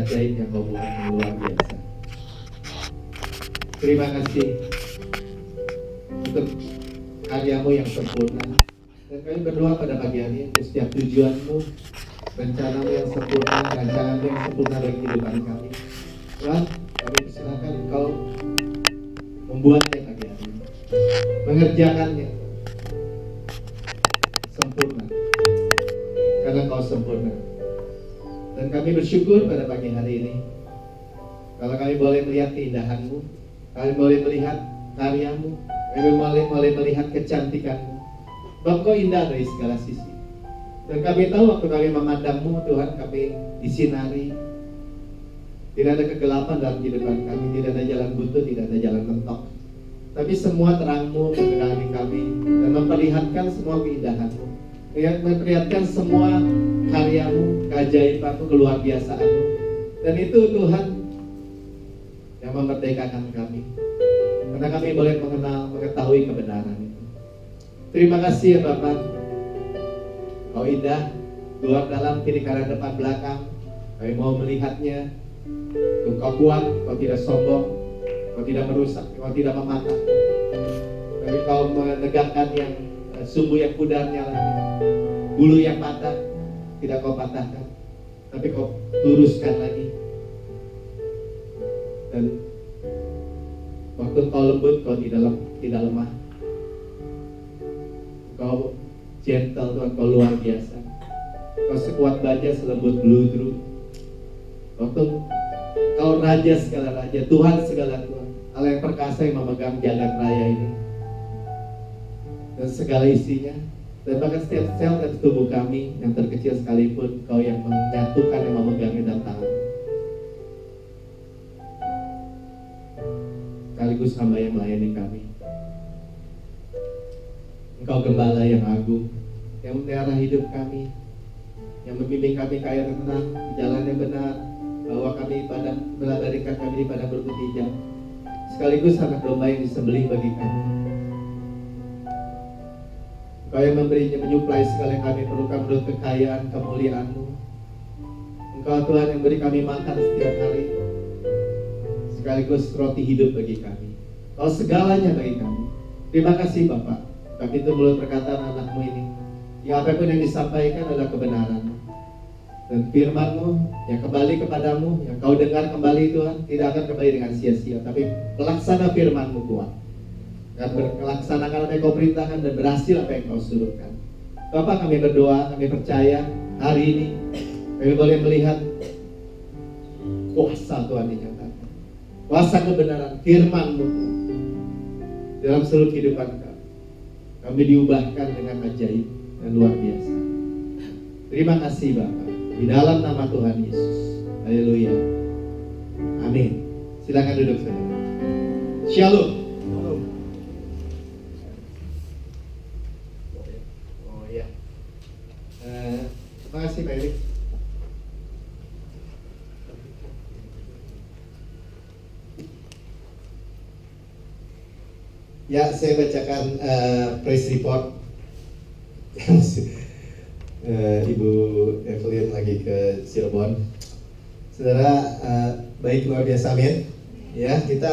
ajaib yang kau buat yang luar biasa. Terima kasih untuk karyamu yang sempurna. Dan kami berdoa pada pagi hari ini untuk setiap tujuanmu, rencanamu yang sempurna, rancanganmu yang sempurna bagi kehidupan kami. Tuhan, kami persilakan Engkau membuatnya pagi hari ini, mengerjakannya sempurna, karena Engkau sempurna. Dan kami bersyukur pada pagi hari ini, kalau kami boleh melihat keindahan-Mu, kami boleh melihat karya-Mu, kami boleh melihat kecantikan-Mu. Sebab Kau indah dari segala sisi. Dan kami tahu waktu kami memandang-Mu, Tuhan, kami disinari. Tidak ada kegelapan dalam kehidupan kami, tidak ada jalan buntu, tidak ada jalan mentok. Tapi semua terang-Mu menerangi kami dan memperlihatkan semua keindahan-Mu, memperlihatkan semua karya-Mu, keajaiban-Mu, keluar biasaan-Mu. Dan itu Tuhan yang memerdekakan kami, karena kami boleh mengetahui kebenaran itu. Terima kasih ya Bapak. Kau indah, luar dalam, kiri kanan depan belakang. Kami mau melihatnya. Kau kuat, Kau tidak sombong, Kau tidak merusak, Kau tidak mematahkan. Tapi Kau menegakkan yang sumbu yang pudarnya lagi, bulu yang patah tidak Kau patahkan, tapi Kau luruskan lagi. Dan waktu Kau lembut, Kau tidak lemah. Kau gentle Tuhan, Kau luar biasa. Kau sekuat baja, selembut beludru. Waktu Kau raja segala raja, Tuhan segala Tuhan, Allah yang perkasa yang memegang jagat raya ini dan segala isinya, dan bahkan setiap sel dan tubuh kami yang terkecil sekalipun, Kau yang menyatukan, yang memegangnya dalam tangan. Sekaligus hamba yang melayani kami. Engkau gembala yang agung, yang memelihara hidup kami, yang membimbing kami ke air tenang, di jalan yang benar, bahwa kami melabarikan kami di padang berbukit hijau, sekaligus anak domba yang disembelih bagi kami. Engkau yang memberinya, menyuplai segala yang kami perlukan menurut kekayaan kemuliaan-Mu. Engkau Tuhan yang beri kami makan setiap hari, sekaligus roti hidup bagi kami. Kau segalanya bagi kami. Terima kasih Bapak. Kami itu mulut perkataan anak-Mu ini, yang apapun yang disampaikan adalah kebenaran. Dan firman-Mu yang kembali kepadamu, yang Kau dengar kembali Tuhan, tidak akan kembali dengan sia-sia, tapi pelaksana firman-Mu kuat, dan melaksanakan apa yang Kau perintahkan dan berhasil apa yang Kau suruhkan. Bapak, kami berdoa, kami percaya hari ini kami boleh melihat kuasa Tuhan dinyatakan, kuasa kebenaran firman-Mu dalam seluruh kehidupan kami. Kami diubahkan dengan ajaib dan luar biasa. Terima kasih Bapak, di dalam nama Tuhan Yesus. Haleluya. Amin. Silakan duduk saudara. Shalom. Oh ya. Terima kasih Pak Erik. Ya, saya bacakan press report. Ibu Evelyn lagi ke Cirebon. Saudara, baik, luar biasa, amin. Ya, kita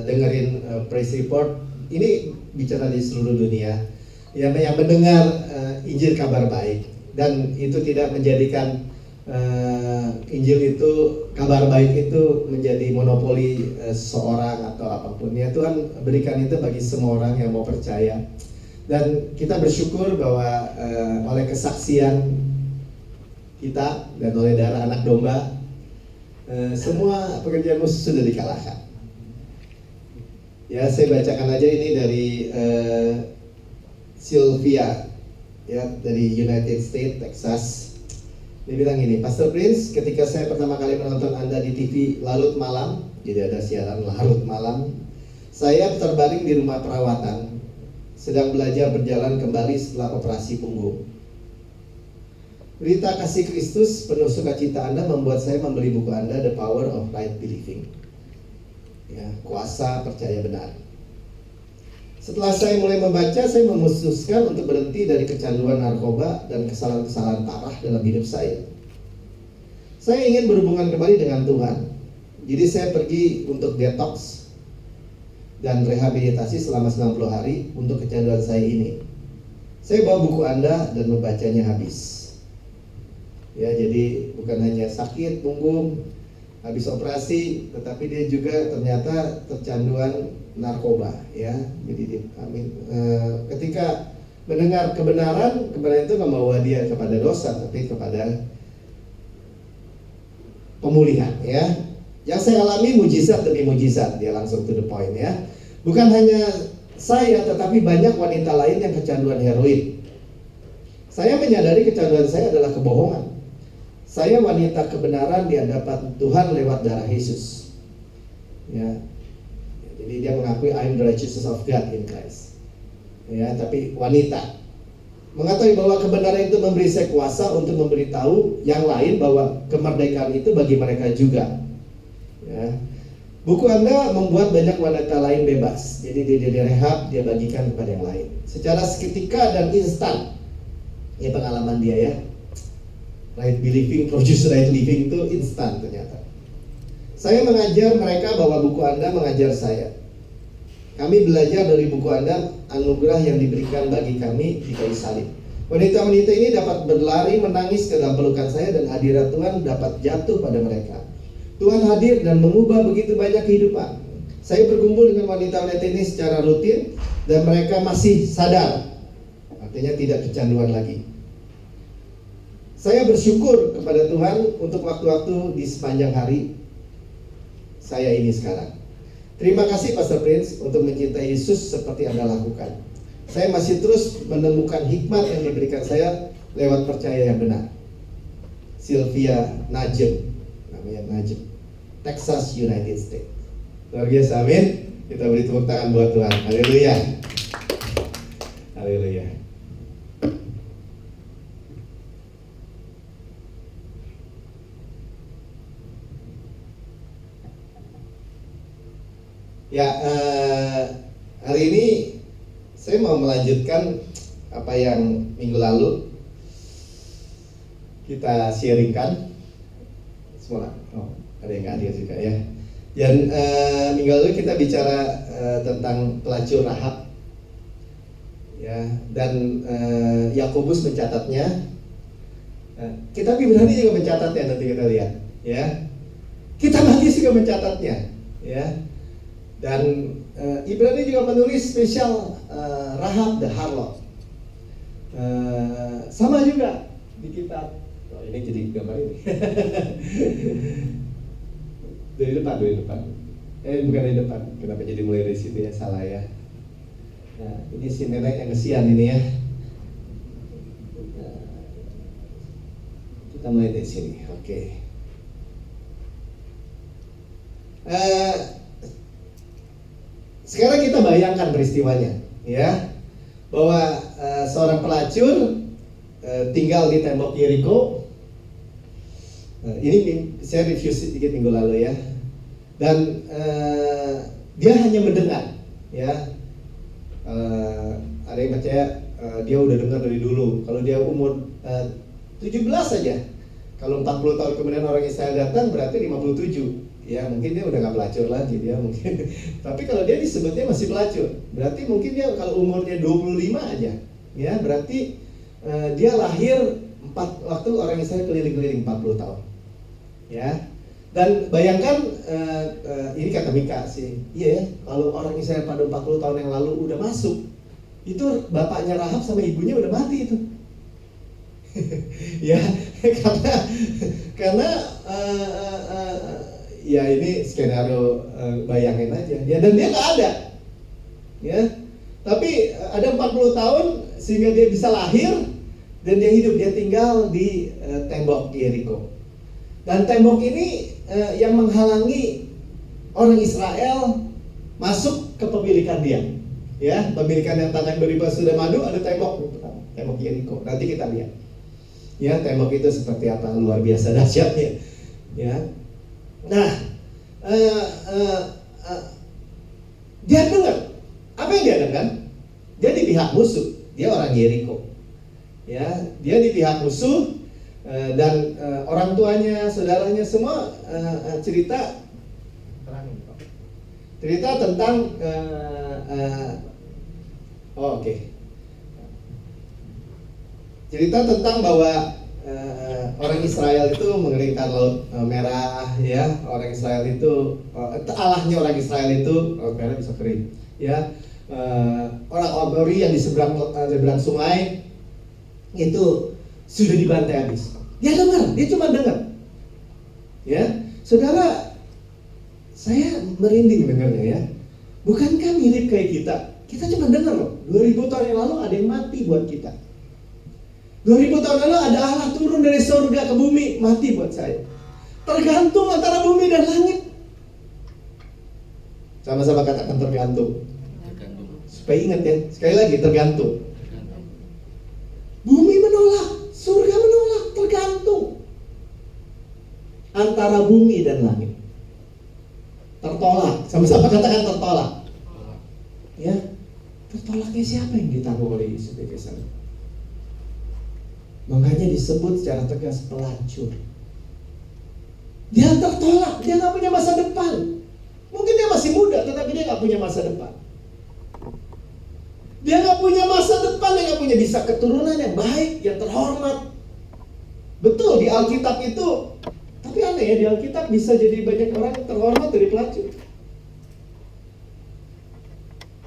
dengerin press report. Ini bicara di seluruh dunia. Yang mendengar Injil kabar baik, dan itu tidak menjadikan Injil itu, kabar baik itu menjadi monopoli seorang atau apapun. Ya, Tuhan berikan itu bagi semua orang yang mau percaya. Dan kita bersyukur bahwa oleh kesaksian kita dan oleh darah anak domba, semua pekerjaan musuh sudah dikalahkan. Ya, saya bacakan aja ini dari Sylvia, ya, dari United States, Texas. Dia bilang gini, Pastor Prince, ketika saya pertama kali menonton Anda di TV larut malam, jadi ada siaran larut malam, saya terbaring di rumah perawatan, sedang belajar berjalan kembali setelah operasi punggung. Berita kasih Kristus penuh sukacita Anda membuat saya membeli buku Anda, The Power of Right Believing. Ya, kuasa percaya benar. Setelah saya mulai membaca, saya memutuskan untuk berhenti dari kecanduan narkoba dan kesalahan-kesalahan parah dalam hidup saya. Saya ingin berhubungan kembali dengan Tuhan. Jadi saya pergi untuk detox dan rehabilitasi selama 90 hari untuk kecanduan saya ini. Saya bawa buku Anda dan membacanya habis. Ya, jadi bukan hanya sakit punggung, habis operasi, tetapi dia juga ternyata tercanduan narkoba. Ya, jadi dia, ketika mendengar kebenaran itu nggak membawa dia kepada dosa, tapi kepada pemulihan. Ya, yang saya alami mujizat demi mujizat. Dia langsung to the point ya. Bukan hanya saya, tetapi banyak wanita lain yang kecanduan heroin. Saya menyadari kecanduan saya adalah kebohongan. Saya wanita kebenaran di hadapan Tuhan lewat darah Yesus. Ya, jadi dia mengakui I'm the righteousness of God in Christ. Ya, tapi wanita mengetahui bahwa kebenaran itu memberi saya kuasa untuk memberitahu yang lain bahwa kemerdekaan itu bagi mereka juga. Ya. Buku Anda membuat banyak wanita lain bebas. Jadi dia direhab, dia bagikan kepada yang lain. Secara seketika dan instan. Ini pengalaman dia ya. Right believing, produce right living itu instan ternyata. Saya mengajar mereka bahwa buku Anda mengajar saya. Kami belajar dari buku Anda anugerah yang diberikan bagi kami di kayu salib. Wanita-wanita ini dapat berlari menangis ke dalam pelukan saya dan hadirat Tuhan dapat jatuh pada mereka. Tuhan hadir dan mengubah begitu banyak kehidupan. Saya berkumpul dengan wanita-wanita ini secara rutin dan mereka masih sadar. Artinya tidak kecanduan lagi. Saya bersyukur kepada Tuhan untuk waktu-waktu di sepanjang hari saya ini sekarang. Terima kasih Pastor Prince untuk mencintai Yesus seperti Anda lakukan. Saya masih terus menemukan hikmat yang diberikan saya lewat percaya yang benar. Sylvia Najem, namanya Najem, Texas, United States. Luar biasa, amin. Kita beri tepuk tangan buat Tuhan. Haleluya. Haleluya. Ya, hari ini saya mau melanjutkan apa yang minggu lalu kita sharingkan. Semua, ada yang nggak hadir juga ya. Dan minggu lalu kita bicara tentang pelacur Rahab, ya. Dan Yakobus mencatatnya. Kitab Ibrani juga mencatatnya, nanti kita lihat, ya. Kitab Hadis juga mencatatnya, ya. Dan Ibrani juga menulis spesial Rahab the Harlot. Sama juga di kitab. Oh, ini jadi gambar ini. Dari depan. Bukan dari depan. Kenapa jadi mulai dari situ ya? Salah ya. Nah, ini si nenek yang kesian ini ya. Kita mulai dari sini. Oke. Sekarang kita bayangkan peristiwanya, ya, bahwa seorang pelacur tinggal di tembok Yeriko. Ini saya review sedikit minggu lalu ya, dan dia hanya mendengar, ya. Ada yang percaya dia udah dengar dari dulu. Kalau dia umur 17 saja, kalau 40 tahun kemudian orang Israel datang berarti 57. Ya mungkin dia udah gak pelacur lagi dia mungkin. Tapi kalau dia disebutnya masih pelacur, berarti mungkin dia kalau umurnya 25 aja, ya berarti dia lahir waktu orang Israel keliling-keliling 40 tahun, ya. Dan bayangkan ini kata Mika sih, iya ya, kalau orang Israel pada 40 tahun yang lalu udah masuk, itu bapaknya Rahab sama ibunya udah mati itu. Ya karena ya ini skenario bayangin aja ya, dan dia nggak ada ya, tapi ada 40 tahun sehingga dia bisa lahir dan dia hidup, dia tinggal di tembok Yeriko, dan tembok ini yang menghalangi orang Israel masuk ke pemilikan dia, ya, pemilikan yang tanah beribadah sudah madu, ada tembok Yeriko. Nanti kita lihat ya tembok itu seperti apa, luar biasa dahsyatnya, ya. Nah, dia dengar apa yang dia dengar? Dia di pihak musuh, dia orang Yeriko, ya, dia di pihak musuh, Dan orang tuanya, saudaranya semua cerita tentang cerita tentang bahwa orang Israel itu mengeringkan laut merah, ya. Orang Israel itu Allahnya orang Israel itu laut merah bisa kering, ya. Orang Amori yang di seberang sungai itu sudah dibantai habis. Dia dengar, dia cuma dengar, ya. Saudara, saya merinding dengarnya, ya. Bukankah mirip kayak kita? Kita cuma dengar loh. 2000 tahun yang lalu ada yang mati buat kita. 2000 tahun lalu ada Allah turun dari surga ke bumi, mati buat saya. Tergantung antara bumi dan langit. Sama-sama katakan tergantung. Supaya ingat ya, sekali lagi tergantung. Bumi menolak, surga menolak, tergantung antara bumi dan langit. Tertolak, sama-sama katakan tertolak. Ya, tertolaknya siapa yang ditaruh oleh Yesus di sana? Makanya disebut secara tegas pelacur. Dia tertolak, dia nggak punya masa depan. Mungkin dia masih muda, tetapi dia nggak punya masa depan. Dia nggak punya masa depan, dia nggak punya bisa keturunan yang baik, yang terhormat. Betul di Alkitab itu, tapi aneh ya, di Alkitab bisa jadi banyak orang terhormat dari pelacur.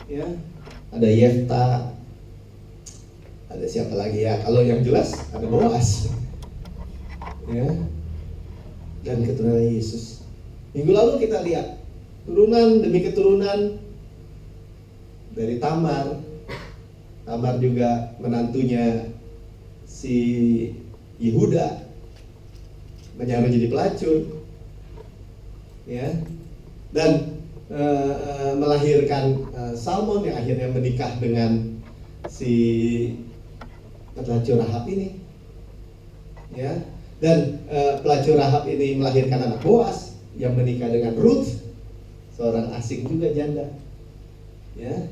Ya, ada Yefta, ada siapa lagi ya? Kalau yang jelas ada Boas, ya, dan keturunan Yesus. Minggu lalu kita lihat turunan demi keturunan dari Tamar. Tamar juga menantunya si Yehuda menyamar jadi pelacur, ya, dan melahirkan Salmon yang akhirnya menikah dengan si pelacur Rahab ini, ya, dan pelacur Rahab ini melahirkan anak Boas yang menikah dengan Ruth, seorang asing juga janda, ya,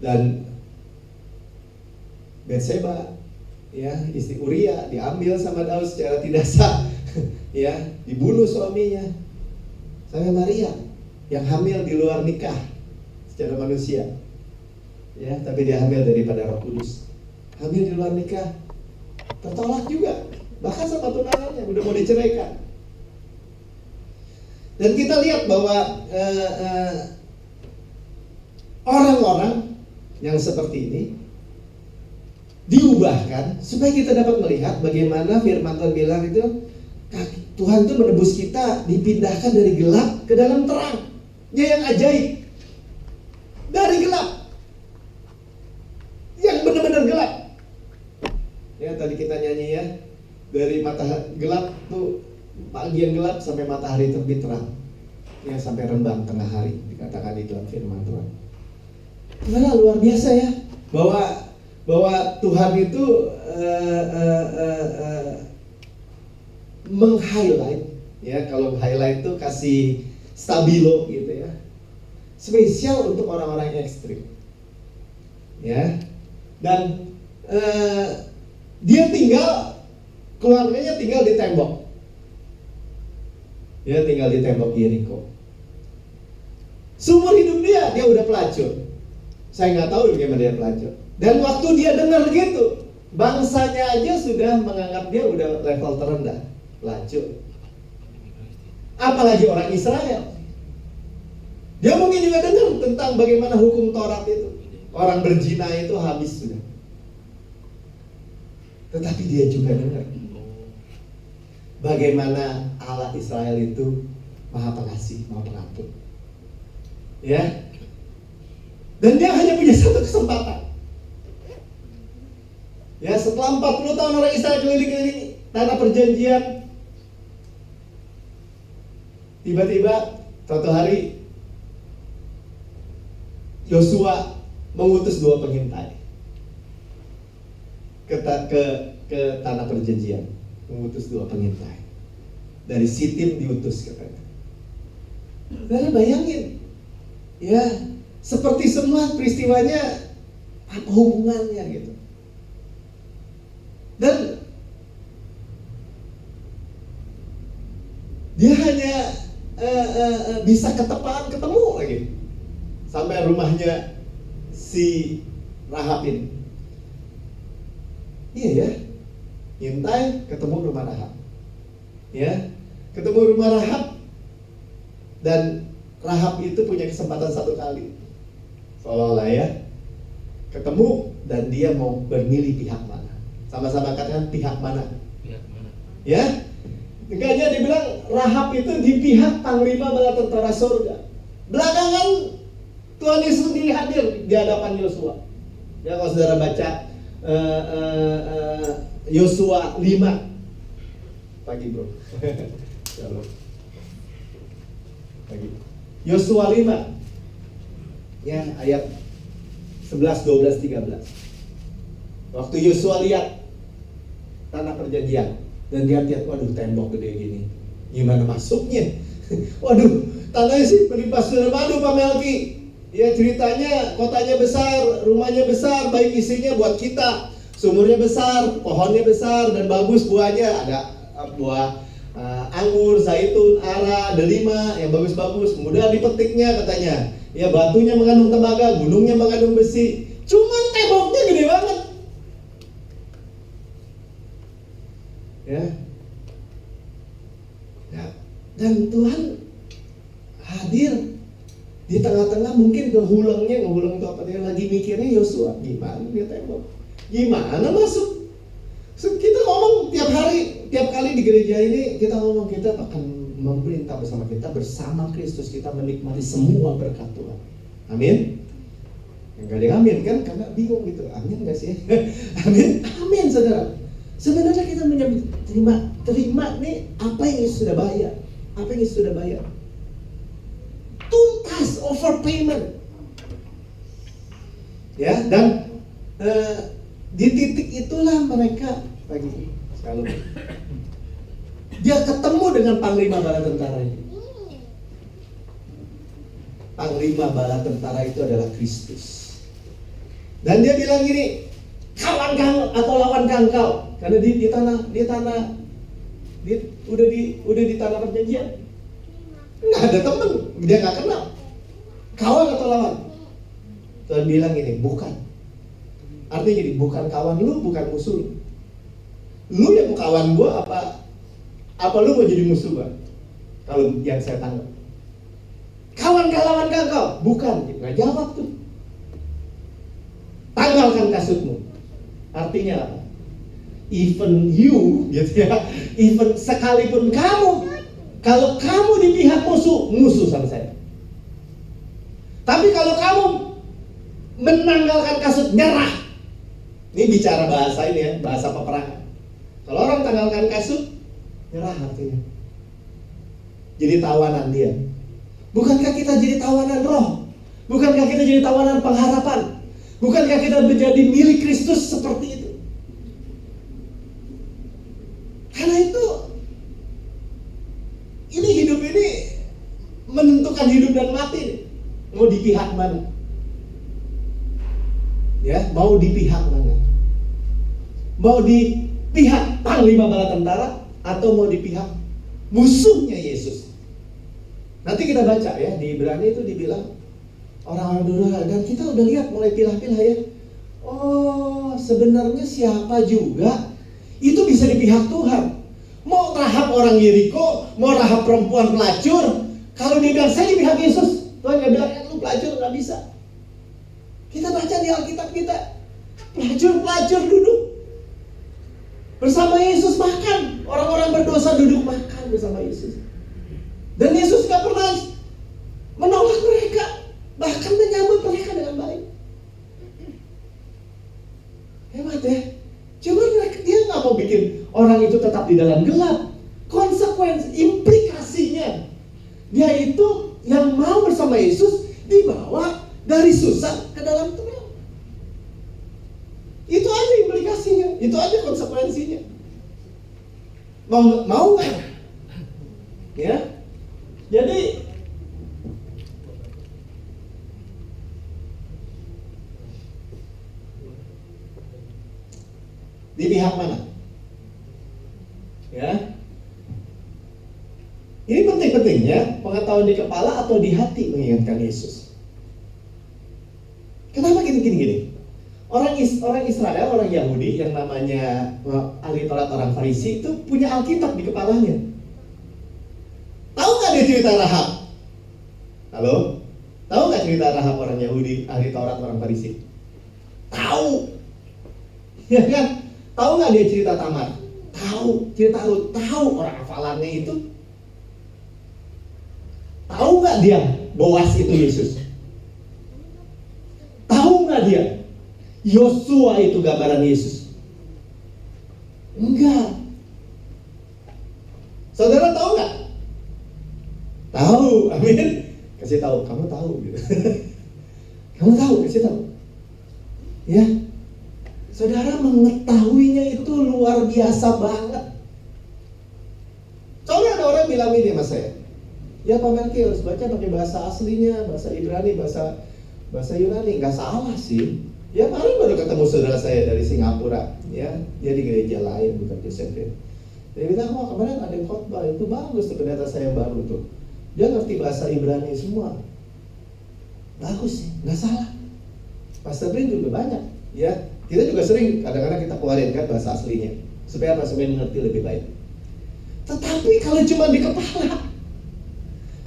dan Betseba, ya, istri Uria diambil sama Daud secara tidak sah, ya, dibunuh suaminya. Sampai Maria yang hamil di luar nikah secara manusia, ya, tapi dia hamil daripada Roh Kudus. Hamil di luar nikah, tertolak juga, bahkan sama tunangannya udah mau diceraikan. Dan kita lihat bahwa orang-orang yang seperti ini diubahkan supaya kita dapat melihat bagaimana firman Tuhan bilang itu, Tuhan itu menebus kita, dipindahkan dari gelap ke dalam terang. Dia yang ajaib, dari gelap yang benar-benar gelap. Ya, tadi kita nyanyi ya, dari matahari gelap tuh, pagi yang gelap sampai matahari terbit terang, ya, sampai rembang tengah hari, dikatakan di dalam firman Tuhan. Karena luar biasa ya, bahwa Tuhan itu meng-highlight, ya, kalau highlight itu kasih stabilo gitu ya, spesial untuk orang-orang yang ekstrim, ya, dan dia tinggal, keluarganya tinggal di tembok, dia tinggal di tembok Yeriko. Seumur hidup dia udah pelacur. Saya nggak tahu bagaimana dia pelacur. Dan waktu dia dengar gitu, bangsanya aja sudah menganggap dia udah level terendah, pelacur. Apalagi orang Israel. Dia mungkin juga dengar tentang bagaimana hukum Taurat itu. Orang berzina itu habis sudah. Tetapi dia juga dengar bagaimana Allah Israel itu Maha Pengasih, Maha Pengampun. Ya. Dan dia hanya punya satu kesempatan. Ya, setelah 40 tahun orang Israel keliling-keliling tanah perjanjian, tiba-tiba suatu hari Yosua mengutus 2 pengintai ke tanah perjanjian, mengutus 2 pengintai dari Sitim, diutus katanya. Karena bayangin, ya, seperti semua peristiwanya apa hubungannya gitu. Dan Dia hanya bisa ketemu lagi sampai rumahnya si Rahab ini. Iya ya, ngintai ketemu rumah Rahab. Ya, ketemu rumah Rahab, dan Rahab itu punya kesempatan satu kali, seolah-olah ya, ketemu dan dia mau bermilih pihak mana. Sama-sama katakan pihak mana. Pihak mana? Ya, makanya dibilang Rahab itu di pihak panglima bala tentara surga. Belakangan Tuhan Yesus sendiri hadir di hadapan Yosua. Ya, kalau saudara baca Yosua 5 pagi bro. Shalom. Pagi. Yosua 5 ya, ayat 11, 12, 13. Waktu Yosua lihat tanah perjanjian dan dia lihat, waduh tembok gede gini, gimana masuknya? Waduh, tanahnya sih melimpah sudah madu Pak Melki. Ya, ceritanya kotanya besar, rumahnya besar, baik isinya buat kita. Sumurnya besar, pohonnya besar dan bagus buahnya, ada buah anggur, zaitun, ara, delima yang bagus-bagus, mudah dipetiknya katanya. Ya, batunya mengandung tembaga, gunungnya mengandung besi. Cuman temboknya gede banget. Ya. Ya, dan Tuhan hadir di tengah-tengah, mungkin ngehulang itu apa, dia lagi mikirnya Yosua, gimana dia tembok, gimana masuk. Kita ngomong tiap hari, tiap kali di gereja ini kita ngomong, kita akan memerintah bersama bersama Kristus, kita menikmati semua berkat Tuhan. Amin. Yang gak ada yang amin kan, karena bingung gitu, amin gak sih? Amin, amin saudara. Sebenarnya kita terima nih apa yang Yesus sudah bayar, apa yang Yesus sudah bayar. Tuntas, overpayment. Ya, dan di titik itulah mereka pagi sekali dia ketemu dengan panglima bala tentara ini. Panglima bala tentara itu adalah Kristus. Dan dia bilang gini, kawan kau atau lawan kau, karena udah di tanah perjanjian. Nggak ada temen, dia nggak kenal. Kawan atau lawan? Tuhan bilang ini, bukan. Artinya gini, bukan kawan lu, bukan musuh lu. Lu yang kawan gua apa lu mau jadi musuh gua? Kalau yang saya tangkap. Kawan kah lawan kau? Bukan, nggak jawab tuh. Tanggalkan kasutmu. Artinya apa? Even you, gitu ya. Even sekalipun kamu, kalau kamu di pihak musuh sama saya. Tapi kalau kamu menanggalkan kasut, nyerah. Ini bicara bahasa ini ya, bahasa peperangan. Kalau orang tanggalkan kasut, nyerah artinya. Jadi tawanan dia. Bukankah kita jadi tawanan roh? Bukankah kita jadi tawanan pengharapan? Bukankah kita menjadi milik Kristus seperti itu? Karena itu, ini hidup ini menentukan hidup dan mati. Mau di pihak mana? Ya, mau di pihak mana? Mau di pihak panglima bala tentara atau mau di pihak musuhnya Yesus? Nanti kita baca ya, di Ibrani itu dibilang orang-orang dulu, dan kita udah lihat mulai pilah-pilah ya. Oh, sebenarnya siapa juga itu bisa di pihak Tuhan. Mau Rahab orang Yeriko, mau Rahab perempuan pelacur, kalau dia bilang saya di pihak Yesus, Tuhan nggak bilang lu pelacur, nggak bisa. Kita baca di Alkitab kita, pelacur duduk bersama Yesus makan, orang-orang berdosa duduk makan bersama Yesus. Dan Yesus nggak pernah menolak mereka, bahkan menyambut mereka dengan baik. Hebat ya. Cuma dia nggak mau bikin orang itu tetap di dalam gelap. Konsekuensi, implikasinya, dia itu yang mau bersama Yesus dibawa dari susah ke dalam terang. Itu aja implikasinya, itu aja konsekuensinya. Mau nggak? Ya. Jadi di pihak mana? Ya. Ini penting-pentingnya pengetahuan di kepala atau di hati mengingatkan Yesus. Kenapa gini? Orang Israel, orang Yahudi yang namanya ahli Taurat, orang Farisi itu punya Alkitab di kepalanya. Tahu nggak dia cerita Rahab? Halo? Tahu nggak cerita Rahab orang Yahudi, ahli Taurat, orang Farisi? Tahu. Ya kan? Tahu nggak dia cerita Tamar? Tahu. Cerita Rut? Tahu. Orang hafalannya itu. Tahu nggak dia Boas itu Yesus? Tahu nggak dia Yosua itu gambaran Yesus? Enggak. Saudara tahu nggak? Tahu, amin. Kasih tahu, kamu tahu gitu. Kamu tahu, kasih tahu. Ya, saudara mengetahuinya itu luar biasa banget. Soalnya ada orang bilang ini sama saya, ya Pak Melki harus baca pakai bahasa aslinya, bahasa Ibrani, bahasa Yunani. Nggak salah sih. Ya kemarin baru ketemu saudara saya dari Singapura, ya dia di gereja lain, bukan di Sheffield. Dia bilang, wah kemarin ada khotbah, itu bagus tuh pendeta saya baru tuh. Dia ngerti bahasa Ibrani semua. Bagus sih, nggak salah. Pastor Brin juga banyak, ya. Kita juga sering, kadang-kadang kita keluarin kan bahasa aslinya. Supaya apa? Supaya mengerti lebih baik. Tetapi kalau cuma di kepala,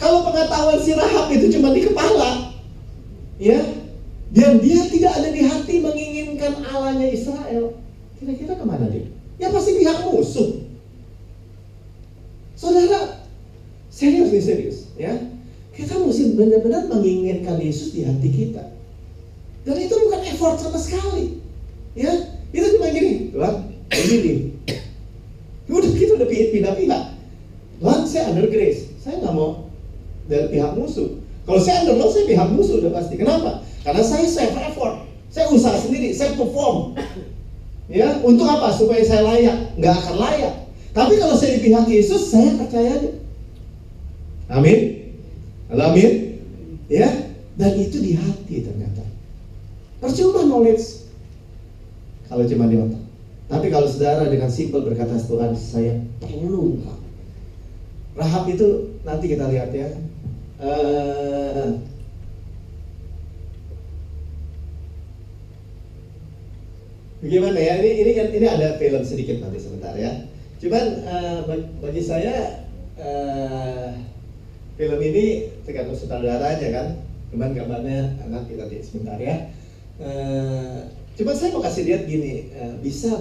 kalau pengetahuan si Rahab itu cuma di kepala, ya, dan dia tidak ada di hati menginginkan Allahnya Israel, kira-kira kemana dia? Ya pasti pihak musuh. Saudara, serius, ya. Kita mesti benar-benar menginginkan Yesus di hati kita. Dan itu bukan effort sama sekali, ya. Itu cuma gini, Tuhan, begini. Udah kita udah pindah-pindah. Tuhan, saya under grace, saya nggak mau dari pihak musuh. Kalau saya under law, saya pihak musuh udah pasti. Kenapa? Karena saya self effort, saya usaha sendiri, saya perform. Ya, untuk apa? Supaya saya layak. Nggak akan layak. Tapi kalau saya di pihak Yesus, saya percaya aja. Amin. Halo, amin. Ya, dan itu di hati ternyata. Percuma knowledge kalau cuma di otak. Tapi kalau saudara dengan simpel berkata, Tuhan, saya perlu Engkau. Rahab itu nanti kita lihat ya. Bagaimana ya? Ini ada film sedikit nanti sebentar ya. Cuman bagi saya film ini tergantung sutradaranya kan. Cuman gambarnya nanti sebentar ya. Cuman saya mau kasih lihat gini, bisa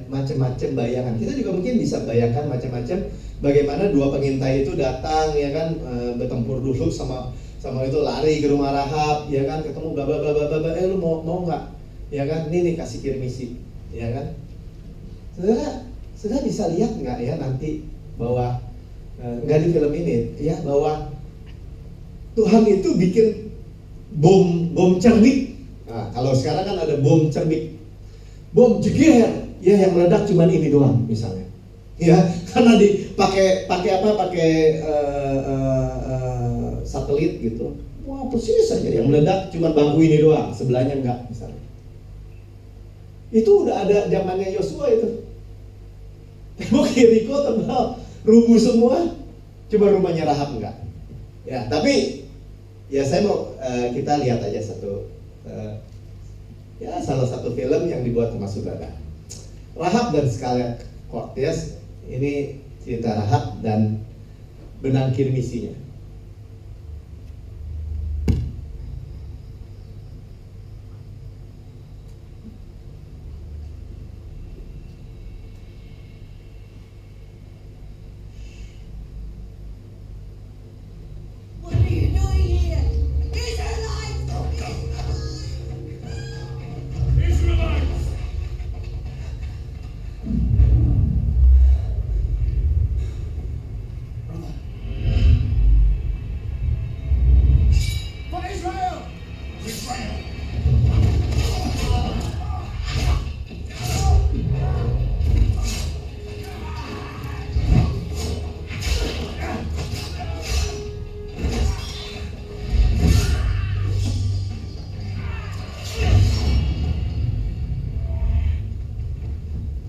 macam-macam bayangan. Kita juga mungkin bisa bayangkan macam-macam bagaimana dua pengintai itu datang ya kan, bertempur dulu sama itu, lari ke rumah Rahab ya kan, ketemu bla bla bla bla bla, lu mau nggak? Ya kan, ini kasih kirim misi, ya kan? Saudara bisa lihat nggak ya nanti bahwa nggak di film ini ya, bahwa Tuhan itu bikin bom cerdik. Nah, kalau sekarang kan ada bom cerdik, bom jeger, ya yang meledak cuman ini doang misalnya, ya karena pakai satelit gitu, wah persis saja yang meledak cuman bangku ini doang, sebelahnya enggak misalnya. Itu udah ada zamannya Yosua itu, tembok Yeriko tebal, rubuh semua, cuma rumahnya Rahab enggak. Ya tapi ya saya mau kita lihat aja salah satu film yang dibuat sama saudara, Rahab dan Scarlet Cortez. Ini cerita Rahab dan benang kirmisinya.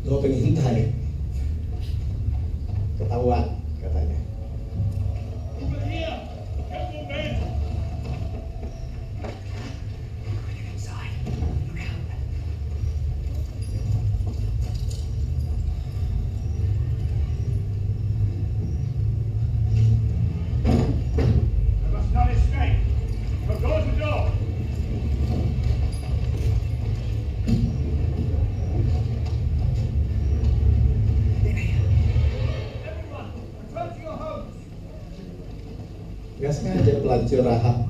Dua pengintai ketahuan katanya. pelacur Rahab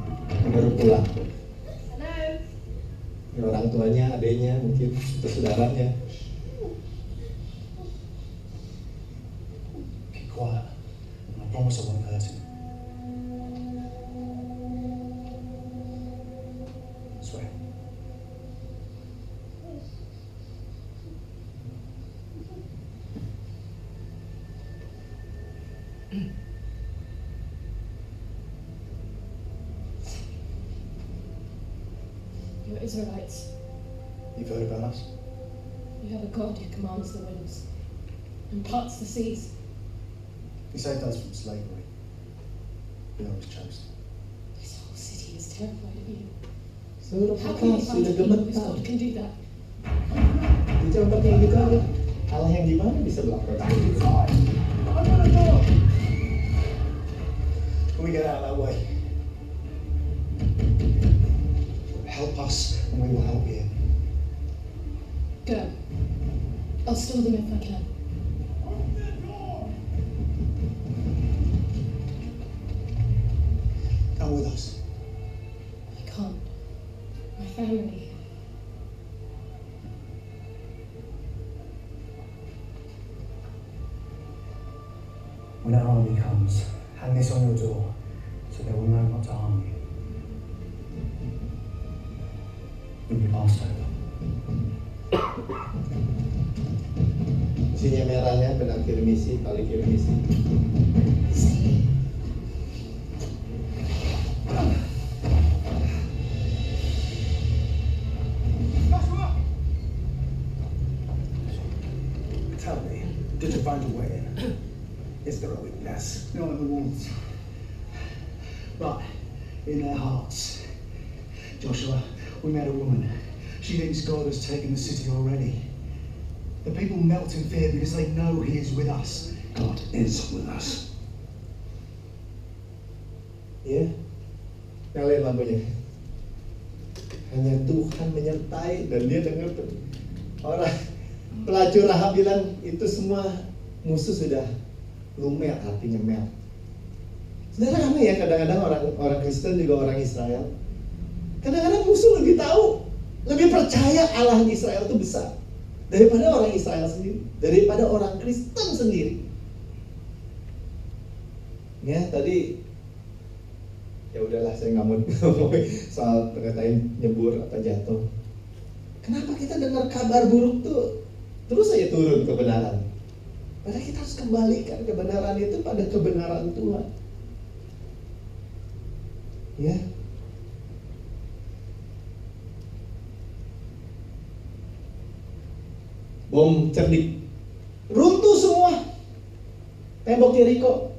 baru pulang. Ya, orang tuanya, adiknya mungkin, atau saudaranya. Keep quiet. I promise I won't hurt him. Swear. You're Israelites. You've heard about us? You have a God who commands the winds and parts the seas. He saved us from slavery. We are his chosen. This whole city is terrified of you. Seluruh How can kota we find sudah a people whose gemetar. God can do that? Dicontohnya gitu aja. Allah yang gimana bisa melakukan itu? Can we get out of that way? Help us and we will help you. Go. I'll stall them if I can. Come with us. I can't. My family. When our army comes, hang this on your door so they will know not to harm you. You'll be passed over. Isinya merahnya benar kirim isi, kali kirim isi. Tell me, did you find a way in? Is there a weakness? Not in the walls, but in their hearts. Joshua, we met a woman. She thinks God has taken the city already. The people melt in fear because they know He is with us. God is with us. Ya, nyalain lampunya. Hanya Tuhan menyertai dan dia dengar orang pelacur Rahab bilang itu semua musuh sudah lumer, artinya mel. Saudara, karena ya kadang-kadang orang Kristen juga orang Israel, kadang-kadang musuh lebih tahu, lebih percaya Allah Israel itu besar daripada orang Israel sendiri, daripada orang Kristen sendiri. Ya, tadi ya udahlah, saya nggak mau ngomongin soal terkatain nyebur atau jatuh. Kenapa kita dengar kabar buruk tuh terus saja turun kebenaran? Padahal kita harus kembalikan kebenaran itu pada kebenaran Tuhan. Ya. Bom cerdik, runtuh semua. Tembok Yeriko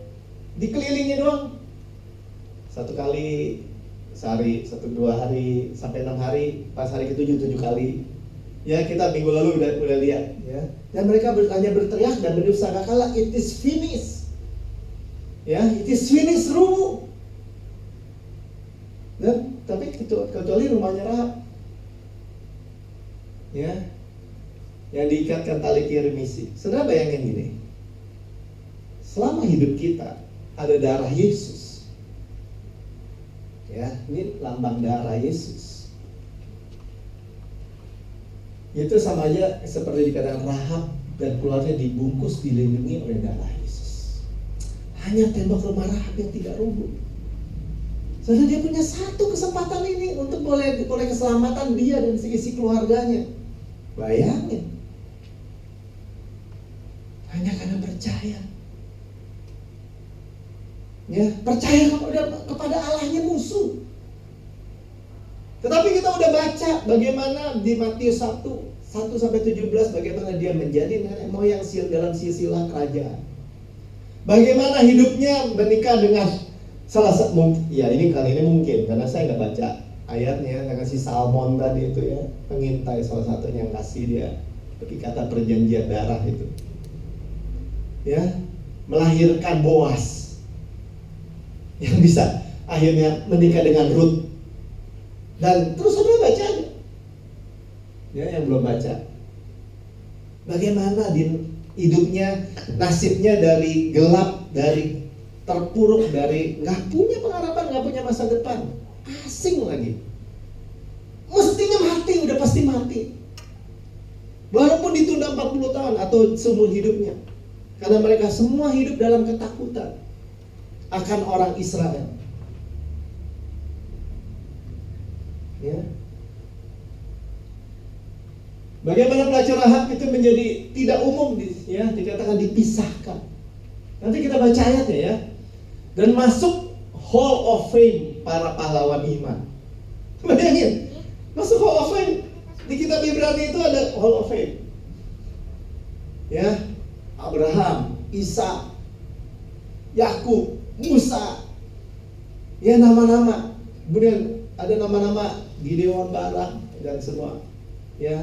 dikelilingi doang. Satu kali sehari, 1-2 hari, sampai 6 hari, pas hari ke-7 7 kali. Ya, kita minggu lalu udah lihat, ya. Dan mereka hanya berteriak dan berusaha it is finished. Ya, it is finished, runtuh. Dan tapi kecuali rumahnya Rahab, ya, yang diikatkan tali kirmisi. Saudara bayangin gini, selama hidup kita ada darah Yesus, ya, ini lambang darah Yesus. Itu sama aja seperti dikatakan Rahab dan keluarga dibungkus, dilindungi oleh darah Yesus. Hanya tembok rumah Rahab yang tidak rubuh. Saudara, dia punya satu kesempatan ini untuk boleh keselamatan dia dan seisi keluarganya. Bayangin. Hanya karena percaya. Ya, percaya kepada Allahnya musuh. Tetapi kita udah baca bagaimana di Matius 1-17 bagaimana dia menjadi nenek moyang dalam silsilah kerajaan. Bagaimana hidupnya menikah dengan salah satu, ya ini kali ini mungkin karena saya nggak baca ayatnya, nggak kasih Salmon tadi itu ya, pengintai salah satunya yang kasih dia ikatan perjanjian darah itu, ya, melahirkan Boas yang bisa akhirnya menikah dengan Ruth. Dan terus saudara baca aja, ya, yang belum baca bagaimana di hidupnya, nasibnya dari gelap, dari terpuruk dari nggak punya pengharapan, nggak punya masa depan, asing lagi. Mestinya mati, udah pasti mati. Walaupun ditunda 40 tahun atau seumur hidupnya. Karena mereka semua hidup dalam ketakutan akan orang Israel. Ya. Bagaimana pelacur Rahab itu menjadi tidak umum, ya, dikatakan dipisahkan. Nanti kita baca ayatnya ya. Dan masuk Hall of Fame para pahlawan iman. Bayangin, masuk Hall of Fame. Di kitab Ibrani itu ada Hall of Fame. Ya, Abraham, Isa, Yakub, Musa. Ya, nama-nama. Kemudian ada nama-nama Gideon, Barak dan semua. Ya,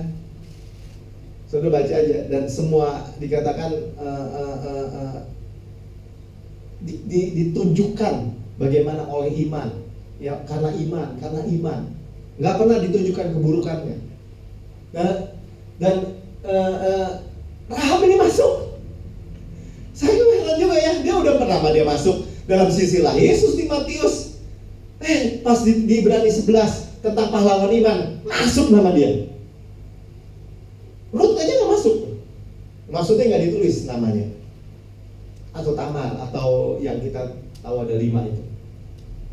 sudah baca aja, dan semua dikatakan ditunjukkan bagaimana oleh iman, ya, karena iman, nggak pernah ditunjukkan keburukannya. Dan Rahab ini masuk. Saya heran juga ya, dia udah pernah dia masuk dalam silsilah Yesus di Matius. Pas di Ibrani 11 tentang pahlawan iman, masuk nama dia. Rut aja nggak masuk. Maksudnya nggak ditulis namanya. Atau Tamar, atau yang kita tahu ada 5 itu.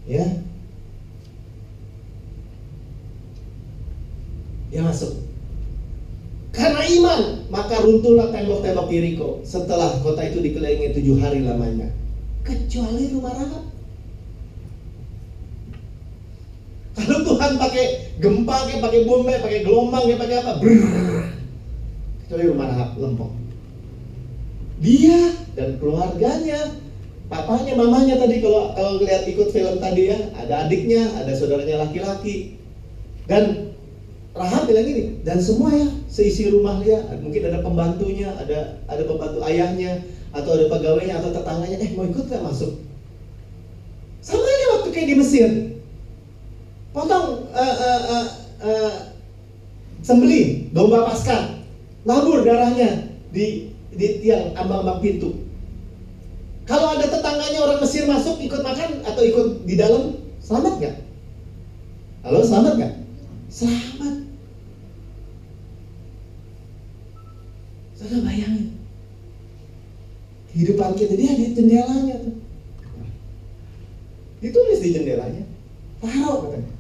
Ya. Dia masuk. Karena iman, maka runtuhlah tembok-tembok Yeriko setelah kota itu dikelilingi 7 hari lamanya. Kecuali rumah Rahab. Kalau Tuhan pakai gempa, pakai bom, pakai gelombang, pakai apa? Brrr. Kecuali rumah Rahab lempok. Dia dan keluarganya, papanya, mamanya tadi kalau lihat ikut film tadi ya, ada adiknya, ada saudaranya laki-laki. Dan Rahab bilang gini, dan semua ya, seisi rumah dia, mungkin ada pembantunya, ada pembantu ayahnya, atau ada pegawainya, atau tetangganya, mau ikut gak masuk? Sama aja waktu kayak di Mesir. Potong sembelih domba Paskah, labur darahnya di tiang ambang-ambang pintu. Kalau ada tetangganya orang Mesir masuk ikut makan atau ikut di dalam, selamat nggak? Halo, selamat nggak? Selamat. Saudara bayangin, kehidupan kita dia di jendelanya tuh, ditulis di jendelanya, taruh katanya,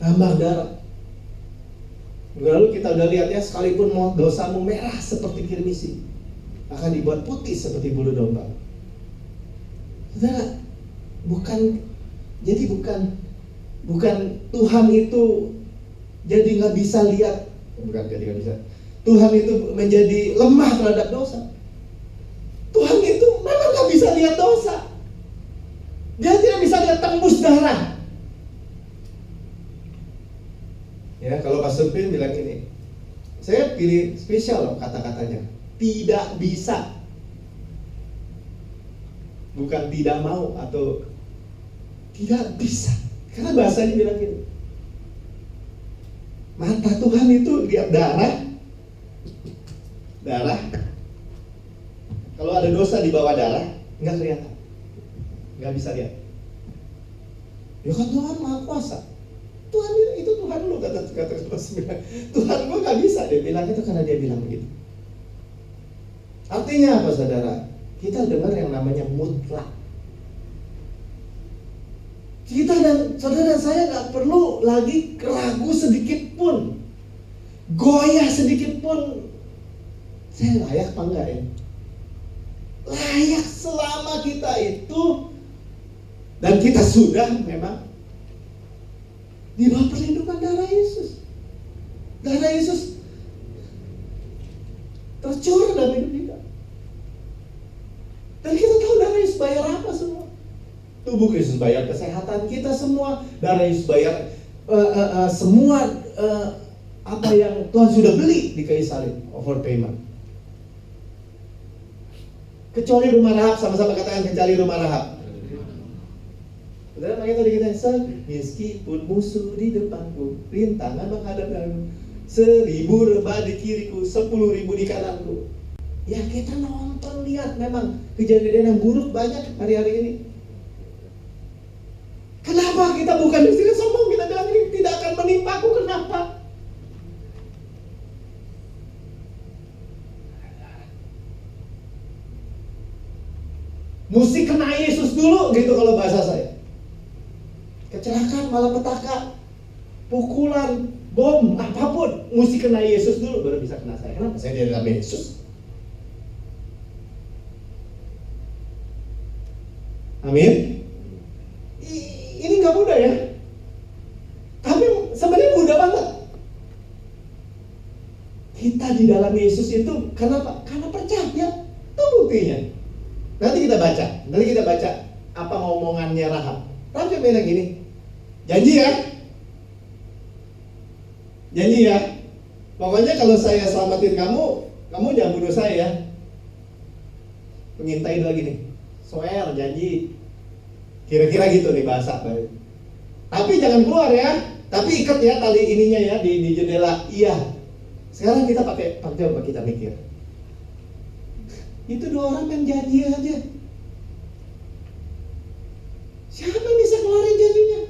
tambah darah. Lalu kita udah lihat ya, sekalipun mau dosamu merah seperti kirmisi, akan dibuat putih seperti bulu domba. Saudara, bukan Tuhan itu jadi nggak bisa lihat, bukan jadi nggak bisa. Tuhan itu menjadi lemah terhadap dosa. Tuhan itu memang nggak bisa lihat dosa. Dia tidak bisa lihat tembus darah. Ya, kalau Pastor Pin bilang ini, saya pilih spesial loh kata-katanya. Tidak bisa. Bukan tidak mau atau tidak bisa. Karena bahasanya bilang gini. Mata Tuhan itu lihat darah. Kalau ada dosa di bawah darah, nggak kelihatan. Nggak bisa lihat. Ya kan Tuhan Maha Kuasa. Tuhan itu Tuhan lu, kata Tuhan gua nggak bisa. Dia bilang itu karena dia bilang begitu. Artinya apa saudara? Kita dengar yang namanya mutlak. Kita dan saudara saya nggak perlu lagi ragu sedikit pun, goyah sedikit pun. Saya layak apa enggak ya? Layak selama kita itu, dan kita sudah memang di bawah perlindungan darah Yesus. Darah Yesus tercurah dalam hidup kita. Dan kita tahu darah Yesus bayar apa semua. Tubuh Kristus bayar kesehatan kita semua. Darah Yesus bayar semua apa yang Tuhan sudah beli di kayu salib, overpayment. Kecuali rumah Rahab, sama-sama katakan kecuali rumah Rahab. Betul, makanya tadi kita meskipun musuh di depanku, rintangan menghadap aku, 1000 rebah di kiriku, 10.000 di kananku. Ya kita nonton, lihat memang kejadian yang buruk banyak hari-hari ini. Kenapa kita bukan istilah sombong, kita bilang ini tidak akan menimpaku, kenapa? Mesti kena Yesus dulu gitu kalau bahasa saya. Kecelakaan, malapetaka, pukulan, bom, apapun mesti kena Yesus dulu baru bisa kena saya. Kenapa? Saya di dalam Yesus. Amin. Ini nggak mudah ya. Tapi sebenarnya mudah banget. Kita di dalam Yesus itu kenapa? Karena percaya. Itu buktinya. Nanti kita baca apa omongannya Rahab. Rahab bilang gini, janji ya. Pokoknya kalau saya selamatin kamu jangan bunuh saya ya. Pengintai lagi nih, swear, janji. Kira-kira gitu nih bahasa. Tapi jangan keluar ya. Tapi ikat ya tali ininya ya di jendela. Iya. Sekarang kita pakai coba kita mikir. Itu 2 orang yang janji aja. Siapa yang bisa keluarin janjinya?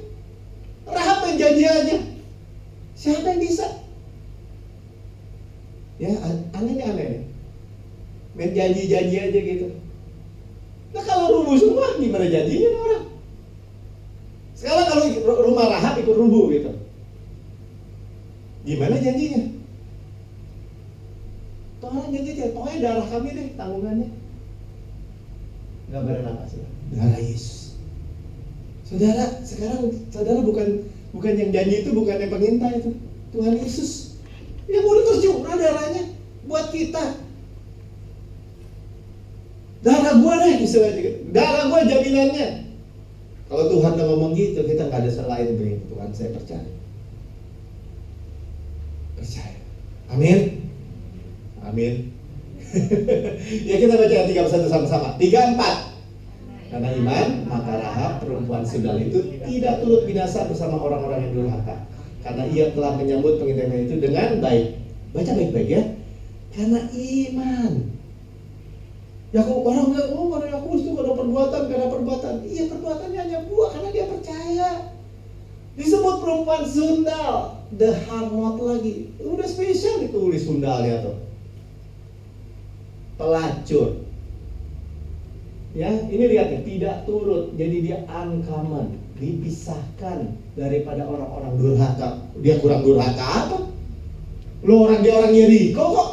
Rahab yang janji aja. Siapa yang bisa? Ya aneh. Main janji-janji aja gitu. Nah kalau rubuh semua gimana janjinya orang? Sekarang kalau rumah Rahab ikut rubuh gitu, gimana janjinya? Tuh orang janji aja, pokoknya darah kami deh tanggungannya. Gak bernapas ya, darah Yesus. Saudara, sekarang saudara bukan yang janji itu, bukan yang pengintai itu, Tuhan Yesus. Yang udah tercurah darahnya buat kita. Darah gua deh, darah gua jaminannya. Kalau Tuhan udah ngomong gitu, kita nggak ada selain begini. Tuhan, saya percaya. Amin. Ya kita baca ayat 31 sama-sama. 34. Karena iman, maka Rahab perempuan sundal itu tidak turut binasa bersama orang-orang yang durhaka. Karena ia telah menyambut pengintaian itu dengan baik. Baca baik-baik ya. Karena iman. Ya kok orang bilang, oh karena Yakobus itu karena perbuatan. Iya, perbuatannya hanya buah karena dia percaya. Disebut perempuan sundal, the harlot lagi. Udah spesial ditulis sundalnya tuh. Pelacur. Ya, ini lihat ya, tidak turut. Jadi dia uncommon, dipisahkan daripada orang-orang durhaka. Dia kurang durhaka apa? Dia orang Yeriko kok.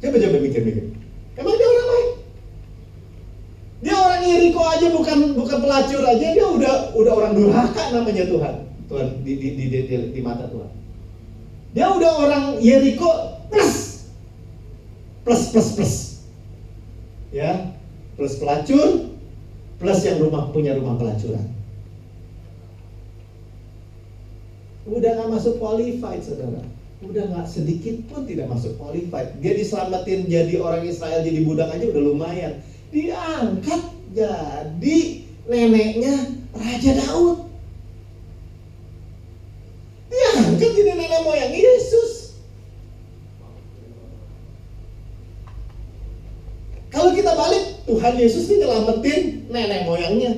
Coba mikir. Emang dia orang baik? Dia orang Yeriko aja bukan pelacur aja, dia udah orang durhaka namanya Tuhan di mata Tuhan. Dia udah orang Yeriko plus. Ya, plus pelacur, plus yang punya rumah pelacuran. Udah nggak masuk qualified, saudara. Udah nggak sedikit pun tidak masuk qualified. Dia diselamatin jadi orang Israel, jadi budak aja udah lumayan. Diangkat jadi neneknya Raja Daud. Diangkat jadi nenek moyang Yesus. Kalau kita balik, Tuhan Yesus ini nyelamatin nenek moyangnya.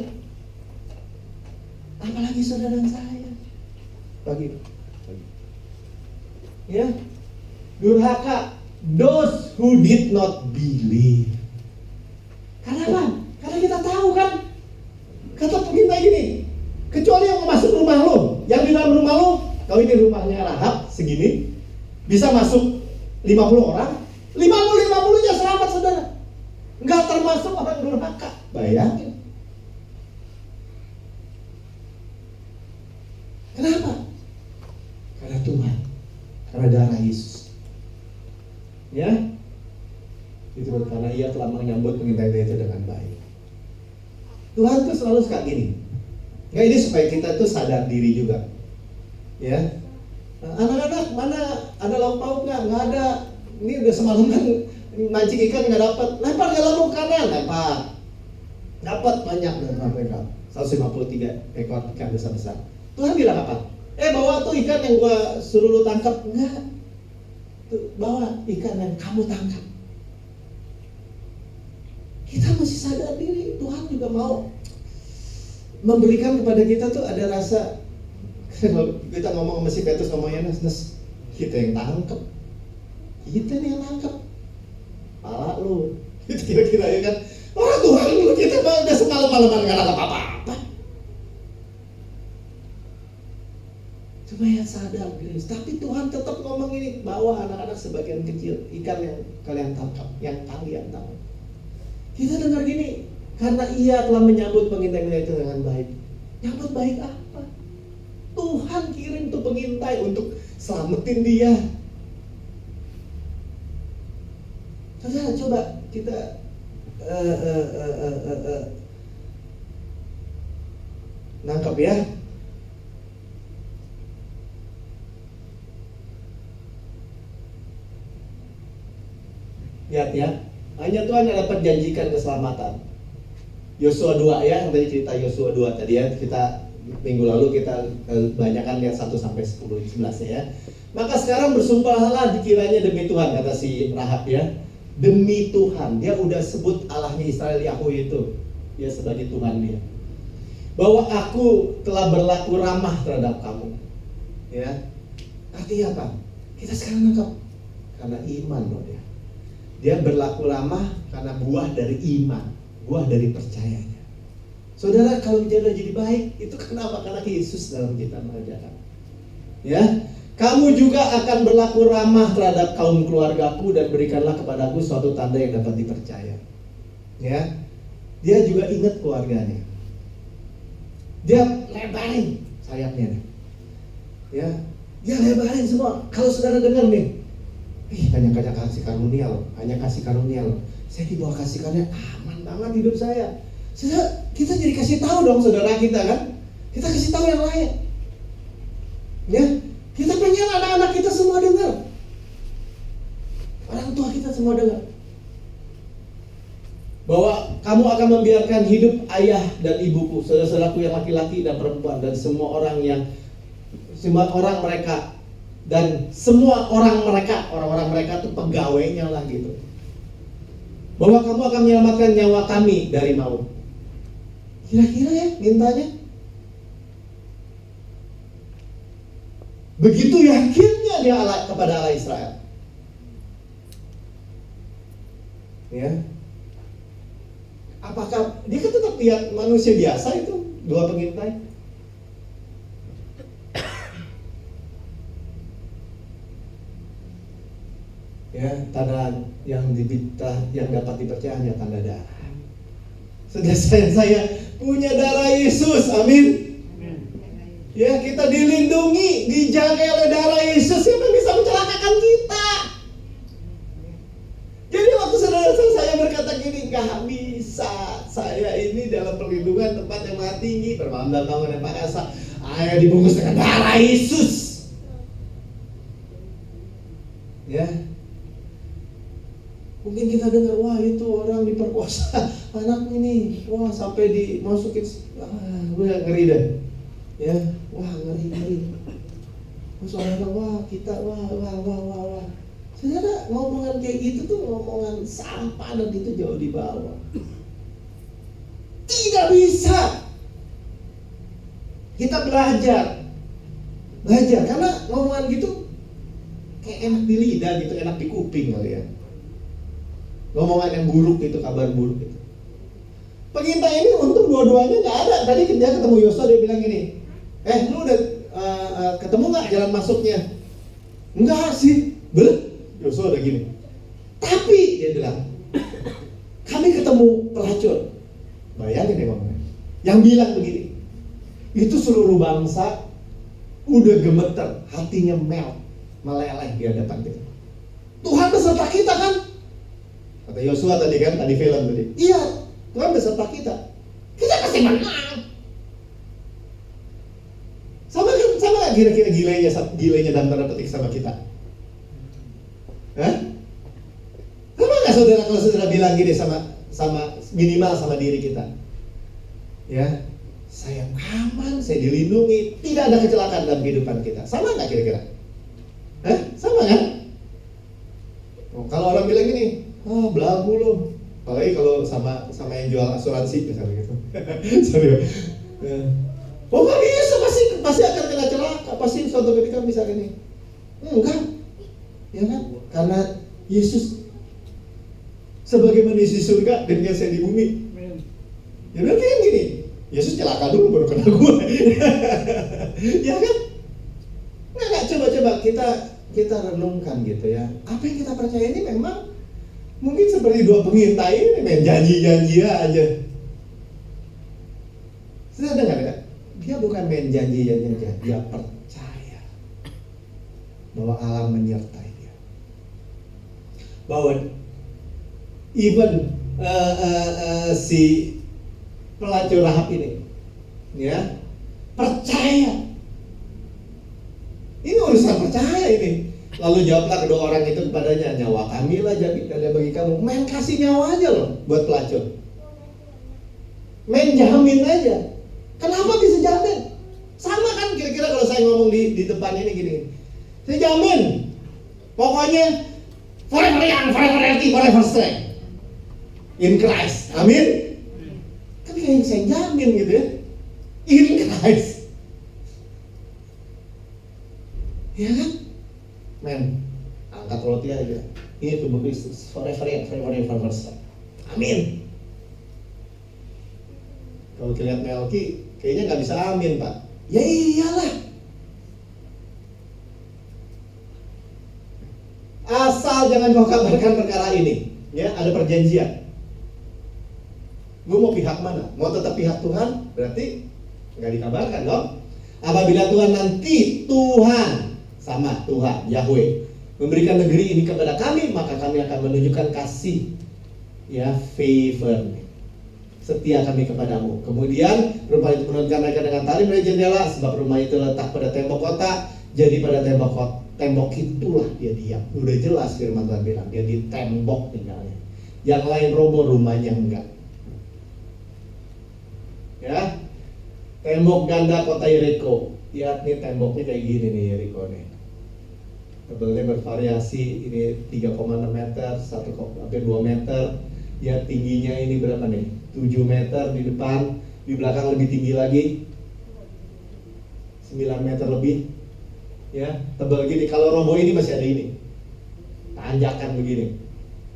Apalagi saudara dan saya. Bagi. Ya. Durhaka. Those who did not believe. Kenapa? Karena kita tahu kan, kata pengintai gini, kecuali yang masuk rumah lo, yang di dalam rumah lo, kalau ini rumahnya Rahab segini, bisa masuk 50 orang, 50-50-nya selamat saudara. Nggak termasuk orang durhaka. Bayangin. Kenapa? Karena Tuhan, karena darah Yesus. Ya. Itu karena ia telah menyambut pengintai itu dengan baik. Tuhan tuh selalu suka gini. Nggak, ini supaya kita tuh sadar diri juga. Ya. Anak-anak mana ada lauk pauk nggak? Nggak ada. Ini udah semalaman mancing ikan nggak dapat. Lempar ke lauk kanan, lempar. Dapat banyak dan mereka. 153 ekor ikan besar-besar. Tuhan bilang apa? Bawa tuh ikan yang gua suruh lu tangkap. Enggak. Tuh, bawa ikan yang kamu tangkap. sadar diri. Tuhan juga mau memberikan kepada kita tuh ada rasa. Kalau kita ngomong sama si Petrus ngomongnya nes, kita yang tangkep, kita nih yang nangkep, pala lu, itu kira-kira ya kan. Orang Tuhan lu kita udah semalam-malaman nggak nangkep apa-apa. Cuma yang sadar, guys. Tapi Tuhan tetap ngomong ini, bawa anak-anak sebagian kecil ikan yang kalian tangkap, yang kalian tangkap. Kita dengar gini, karena ia telah menyambut pengintai itu dengan baik. Nyambut baik apa? Tuhan kirim tuh pengintai untuk selamatin dia. Saudara, coba kita nangkap ya. Lihat ya, hanya Tuhan yang dapat janjikan keselamatan. Yosua 2 ya, yang tadi cerita Yosua 2 tadi ya, kita minggu lalu kita banyakan lihat 1 sampai 10 11 ya. Maka sekarang bersumpahlah dikiranya demi Tuhan, kata si Rahab ya. Demi Tuhan, dia udah sebut Allahnya Israel Yahweh itu, dia sebagai Tuhan dia. Bahwa aku telah berlaku ramah terhadap kamu. Ya. Artinya apa? Kita sekarang nangkap karena iman loh dia. Dia berlaku ramah karena buah dari iman, buah dari percayanya. Saudara, kalau menjadi jadi baik, itu kenapa? Karena Yesus dalam kita mengajarkan. Ya, kamu juga akan berlaku ramah terhadap kaum keluargaku dan berikanlah kepadaku suatu tanda yang dapat dipercaya. Ya, dia juga ingat keluarganya. Dia lebarin sayapnya nih. Ya, dia lebarin semua. Kalau saudara dengar nih, hanya kasih karunia loh, hanya kasih karunia loh. Saya di bawah kasih karunia, aman banget hidup saya. Kita jadi kasih tahu dong saudara kita kan. Kita kasih tahu yang lain. Ya, kita pengen anak-anak kita semua dengar. Orang tua kita semua dengar. Bahwa kamu akan membiarkan hidup ayah dan ibuku, saudara-saudaraku yang laki-laki dan perempuan, dan semua orang mereka. Dan semua orang-orang mereka itu pegawainya lah gitu. Bahwa kamu akan menyelamatkan nyawa kami dari maut. Kira-kira ya mintanya. Begitu yakinnya dia kepada Allah Israel. Ya. Apakah dia kan tetap lihat manusia biasa itu, dua pengintai? Ya, tanda yang dapat dipercaya hanya tanda darah. Saudara saya punya darah Yesus, amin. Ya, kita dilindungi, dijaga oleh darah Yesus. Siapa yang bisa mencelakakan kita? Jadi waktu saudara saya berkata gini, gak bisa. Saya ini dalam perlindungan tempat yang maha tinggi, berbangun dan pakasa. Ayo dibungkus dengan darah Yesus. Ya. Mungkin kita dengar, wah itu orang diperkosa anak ini, wah sampai dimasukin, udah ngeri deh, ya, wah ngeri. Terus orang, wah kita, wah. Saudara, ngomongan kayak gitu tuh ngomongan sampah dan itu jauh di bawah. Tidak bisa. Kita belajar karena ngomongan gitu kayak enak di lidah gitu, enak di kuping kali ya. Ngomongan yang buruk itu, kabar buruk itu. Pengintai ini untung dua-duanya nggak ada. Tadi dia ketemu Yosua, dia bilang gini, lu udah ketemu nggak jalan masuknya? Enggak sih, Yosua udah gini. Tapi dia bilang, kami ketemu pelacur. Bayangin ya ngomongnya. Yang bilang begini, itu seluruh bangsa udah gemeter, hatinya meleleh di hadapan kita. Tuhan beserta kita kan? Kata Yosua tadi kan, tadi film tadi. Iya, Tuhan beserta kita. Kita pasti menang. Sama gak kira-kira gilenya dalam tanda petik sama kita? Hah? Sama gak saudara kalau saudara bilang gini sama minimal sama diri kita? Ya, saya aman, saya dilindungi, tidak ada kecelakaan dalam kehidupan kita. Sama gak kira-kira? Hah? Sama kan? Kalau orang bilang gini, belagu lo, Apalagi kalau sama yang jual asuransi misalnya gitu. Sorry. Oh nggak bisa, pasti akan kena celaka, pasti suatu ketika bisa ini. Enggak, ya kan? Karena Yesus sebagaimana di surga, demikian saya di bumi. Ya berarti kan gini, Yesus celaka dulu baru kena gue. Ya kan? Nggak, coba kita renungkan gitu ya. Apa yang kita percaya ini memang mungkin seperti dua pengintai ini main janji-janji aja. Sudah dengar ya? Dia bukan main janji-janji aja, dia percaya bahwa Allah menyertai dia. Bahwa even si pelacur Rahab ini, ya percaya. Ini urusan percaya ini. Lalu jawablah kedua orang itu kepadanya, nyawa kami lah jadi bagi kamu. Main kasih nyawa aja loh buat pelacur. Main jamin aja. Kenapa bisa jamin? Sama kan kira-kira kalau saya ngomong di depan ini gini. Saya jamin. Pokoknya forever young, forever healthy, forever strength. In Christ. Amin. Kan kayak saya jamin gitu ya. In Christ. Ya kan? Men, angkat roti aja. Ini tubuh Kristus. Forever young, forever strength. Amin. Kalau kita lihat Melki, kayaknya nggak bisa amin, Pak. Ya iyalah. Asal jangan kau kabarkan perkara ini. Ya, ada perjanjian. Lu mau pihak mana? Mau tetap pihak Tuhan? Berarti nggak dikabarkan dong. Apabila Tuhan nanti sama Tuhan Yahweh memberikan negeri ini kepada kami, maka kami akan menunjukkan kasih, ya, favor, setia kami kepadamu. Kemudian rumah itu menurunkan mereka dengan tali dari jendela, sebab rumah itu letak pada tembok kota. Jadi pada tembok itulah dia diam. Udah jelas firman Tuhan bilang, dia di tembok tinggalnya. Yang lain roboh, rumahnya enggak. Ya, tembok ganda kota Yeriko. Lihat nih temboknya kayak gini nih Yeriko nih. Tebelnya bervariasi, ini 3,6 meter, 1,2 meter. Ya, tingginya ini berapa nih? 7 meter di depan, di belakang lebih tinggi lagi 9 meter lebih. Ya, tebal gini. Kalau roboh ini masih ada ini, tanjakan begini.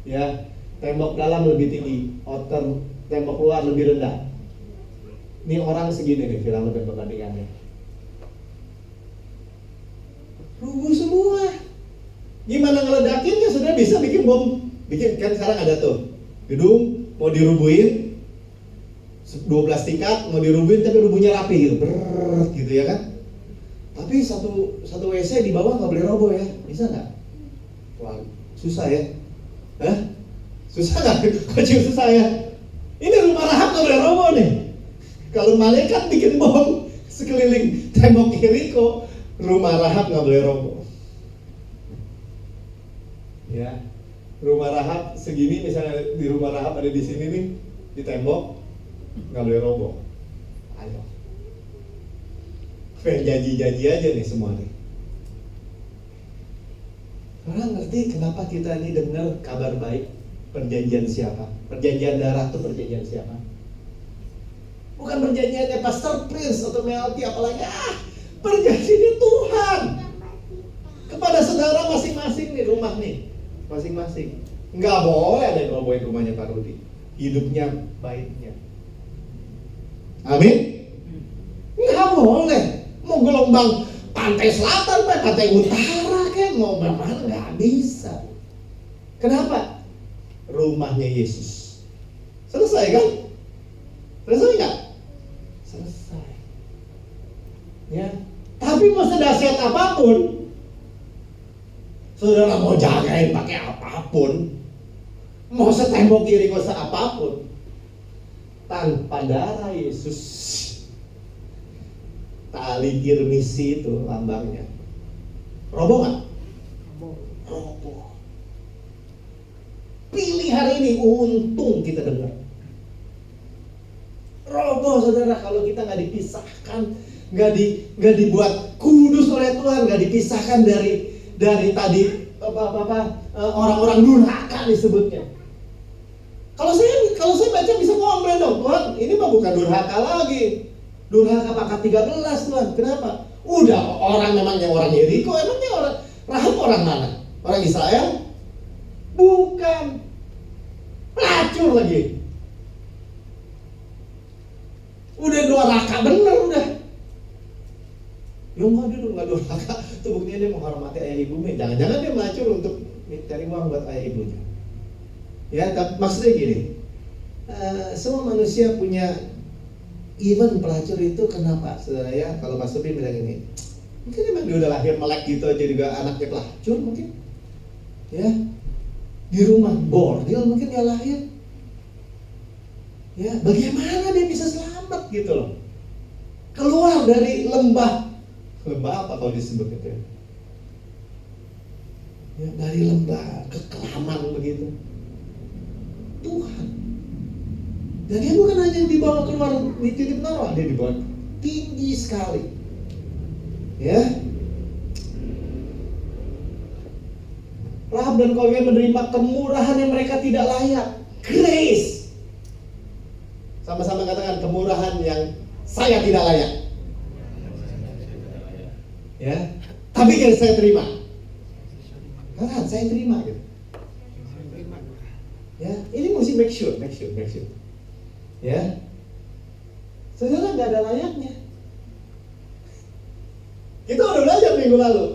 Ya, tembok dalam lebih tinggi, outer tembok luar lebih rendah. Ini orang segini nih, kurang lebih perbandingannya. Rubuh semua. Gimana ngeledakinnya? Sudah bisa bikin bom. Bikin kan sekarang ada tuh gedung mau dirubuhin 12 tingkat, mau dirubuhin tapi rubuhnya rapi gitu, gitu ya kan. Tapi satu WC di bawah nggak boleh roboh ya, bisa nggak? Wah, susah ya. Hah? Susah nggak? Kecil susah ya. Ini rumah Rahab nggak boleh roboh nih. Kalau malaikat bikin bom sekeliling tembok Yeriko, rumah Rahab nggak boleh roboh. Ya, rumah Rahab segini, misalnya di rumah Rahab ada di sini nih, di tembok, nggak boleh roboh. Ayo, pengen janji-janji aja nih semua nih. Orang ngerti kenapa kita ini dengar kabar baik? Perjanjian siapa? Perjanjian darah tuh perjanjian siapa? Bukan perjanjiannya Pastor Prince atau Melki, apalagi perjanjiannya Tuhan kepada saudara masing-masing nih, rumah nih masing-masing. Nggak boleh ada yang robohin rumahnya Pak Rudi. Hidupnya baiknya. Amin. Nggak boleh. Mau gelombang pantai selatan, pantai utara, kayak mau mana nggak bisa. Kenapa? Rumahnya Yesus. Selesai kan? Selesai nggak? Selesai. Ya. Tapi mau sedahsyat apapun, saudara mau jagain pakai apapun, mau setembok kiri kuasa apapun, tanpa darah Yesus, tali kirmisi itu lambangnya, roboh nggak? Roboh. Pilih hari ini, untung kita dengar. Roboh saudara kalau kita nggak dipisahkan, nggak dibuat kudus oleh Tuhan, nggak dipisahkan dari tadi orang-orang durhaka disebutnya. Kalau saya baca bisa komplain dong, Tuhan, ini mah bukan durhaka lagi. Durhaka pangkat 13, Tuhan. Kenapa? Udah orang memangnya orang Yeriko, emangnya orang Rahab orang mana? Orang Israel? Bukan. Pelacur lagi. Udah durhaka bener udah. Ya enggak, dia enggak durhaka. Itu buktinya dia menghormati ayah ibunya. Jangan-jangan dia melacur untuk cari uang buat ayah ibunya. Ya, maksudnya gini. Semua manusia punya, even pelacur itu kenapa? Saudara ya, kalau Pak Sobi bilang ini, mungkin emang dia udah lahir melek gitu aja juga anaknya pelacur mungkin. Ya. Di rumah bordil mungkin dia lahir. Ya, bagaimana dia bisa selamat gitu loh. Keluar dari lembah apa kalau disebut itu ya? Ya, dari lembah kekelaman begitu. Tuhan. Dan dia bukan hanya dibawa keluar di titik nol, dia dibawa tinggi sekali. Ya. Rahab dan kaumnya menerima kemurahan yang mereka tidak layak. Grace. Sama-sama katakan kemurahan yang saya tidak layak. Ya. Tapi yang saya terima. Kan saya terima gitu. Ya, ini mesti make sure. Ya, saudara nggak ada layaknya. Kita udah belajar minggu lalu.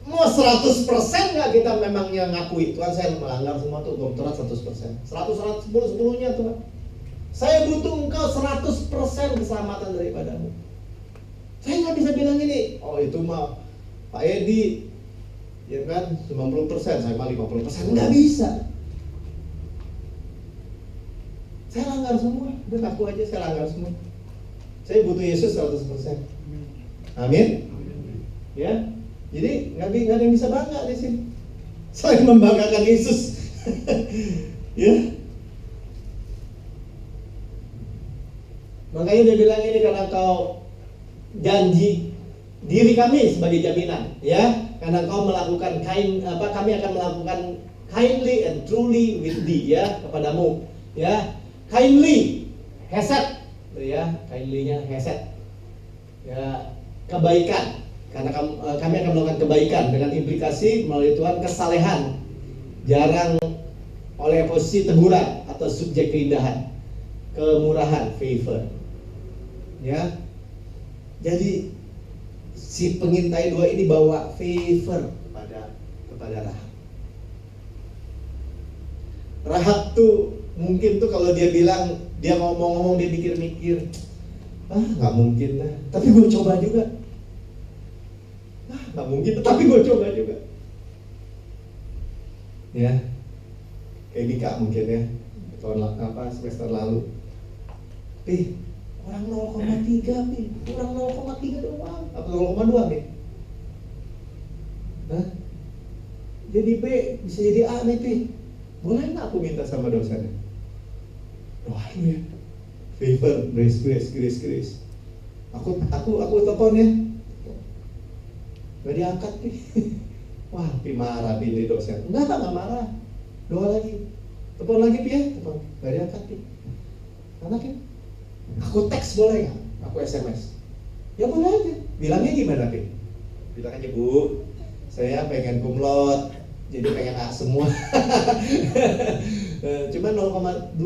Mau 100% nggak kita memangnya ngakui Tuhan saya melanggar semua tuh doktorat 100%. 110-10-nya Tuhan. Saya butuh engkau 100% keselamatan daripadamu. Saya nggak bisa bilang ini. Oh itu mah Pak Edi, ya kan 90%, saya mah 50%. Nggak bisa. Saya langgar semua, udah ngaku aja saya langgar semua. Saya butuh Yesus 100%. Amin. Ya, jadi nggak ada yang bisa bangga di sini. Selain membanggakan Yesus. Ya. Makanya dia bilang ini karena kau janji diri kami sebagai jaminan, ya. Karena kau melakukan kami akan melakukan kindly and truly with thee, ya, kepadamu, ya. Kindly, hesed, ya, kindly-nya hesed, ya, kebaikan, karena kami akan melakukan kebaikan dengan implikasi melalui Tuhan kesalehan, jarang oleh posisi teguran atau subjek keindahan, kemurahan, favor, ya, jadi si pengintai 2 ini bawa favor kepada Rahab. Rahab tuh mungkin tuh kalau dia bilang, dia ngomong-ngomong, dia mikir-mikir, nggak mungkin lah. Tapi gue coba juga. Nggak mungkin, tapi gue coba juga. Ya, kayak Dika mungkin ya, semester lalu. Kurang 0,3 nih, kurang 0,3 doang, atau 0,2 nih. Jadi B bisa jadi A nih, boleh nggak aku minta sama dosennya? Doain ya, favor, grace. Aku telepon ya, nggak diangkat nih. Wah, marah pilih dosen. Enggak marah. Doa lagi, telepon lagi ya, telepon, nggak diangkat nih. Anaknya, aku teks boleh nggak? Aku SMS. Ya boleh aja. Bilangnya gimana Pi? Bilang aja, Bu, saya pengen kumlot, jadi pengen A semua. Cuma 0,2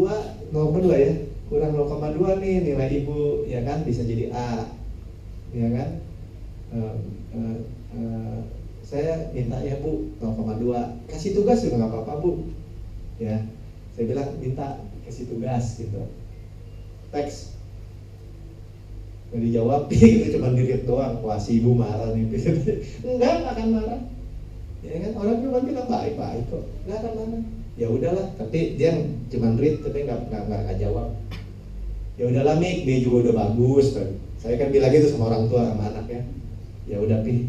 ya, kurang 0,2 nih nilai ibu, ya kan, bisa jadi A, ya kan. Saya minta ya Bu 0,2, kasih tugas juga nggak apa-apa Bu, ya. Saya bilang minta kasih tugas gitu, teks, nggak dijawab, itu cuma di-read doang. Wah si ibu marah nih. Enggak akan marah, ya kan, orang cuma bilang baik-baik kok, nggak akan marah. Ya udahlah, tapi dia cuma read tapi nggak jawab. Ya udahlah Mik, dia juga udah bagus kan. Saya kan bilang gitu sama orang tua sama anaknya. Ya udah Pi.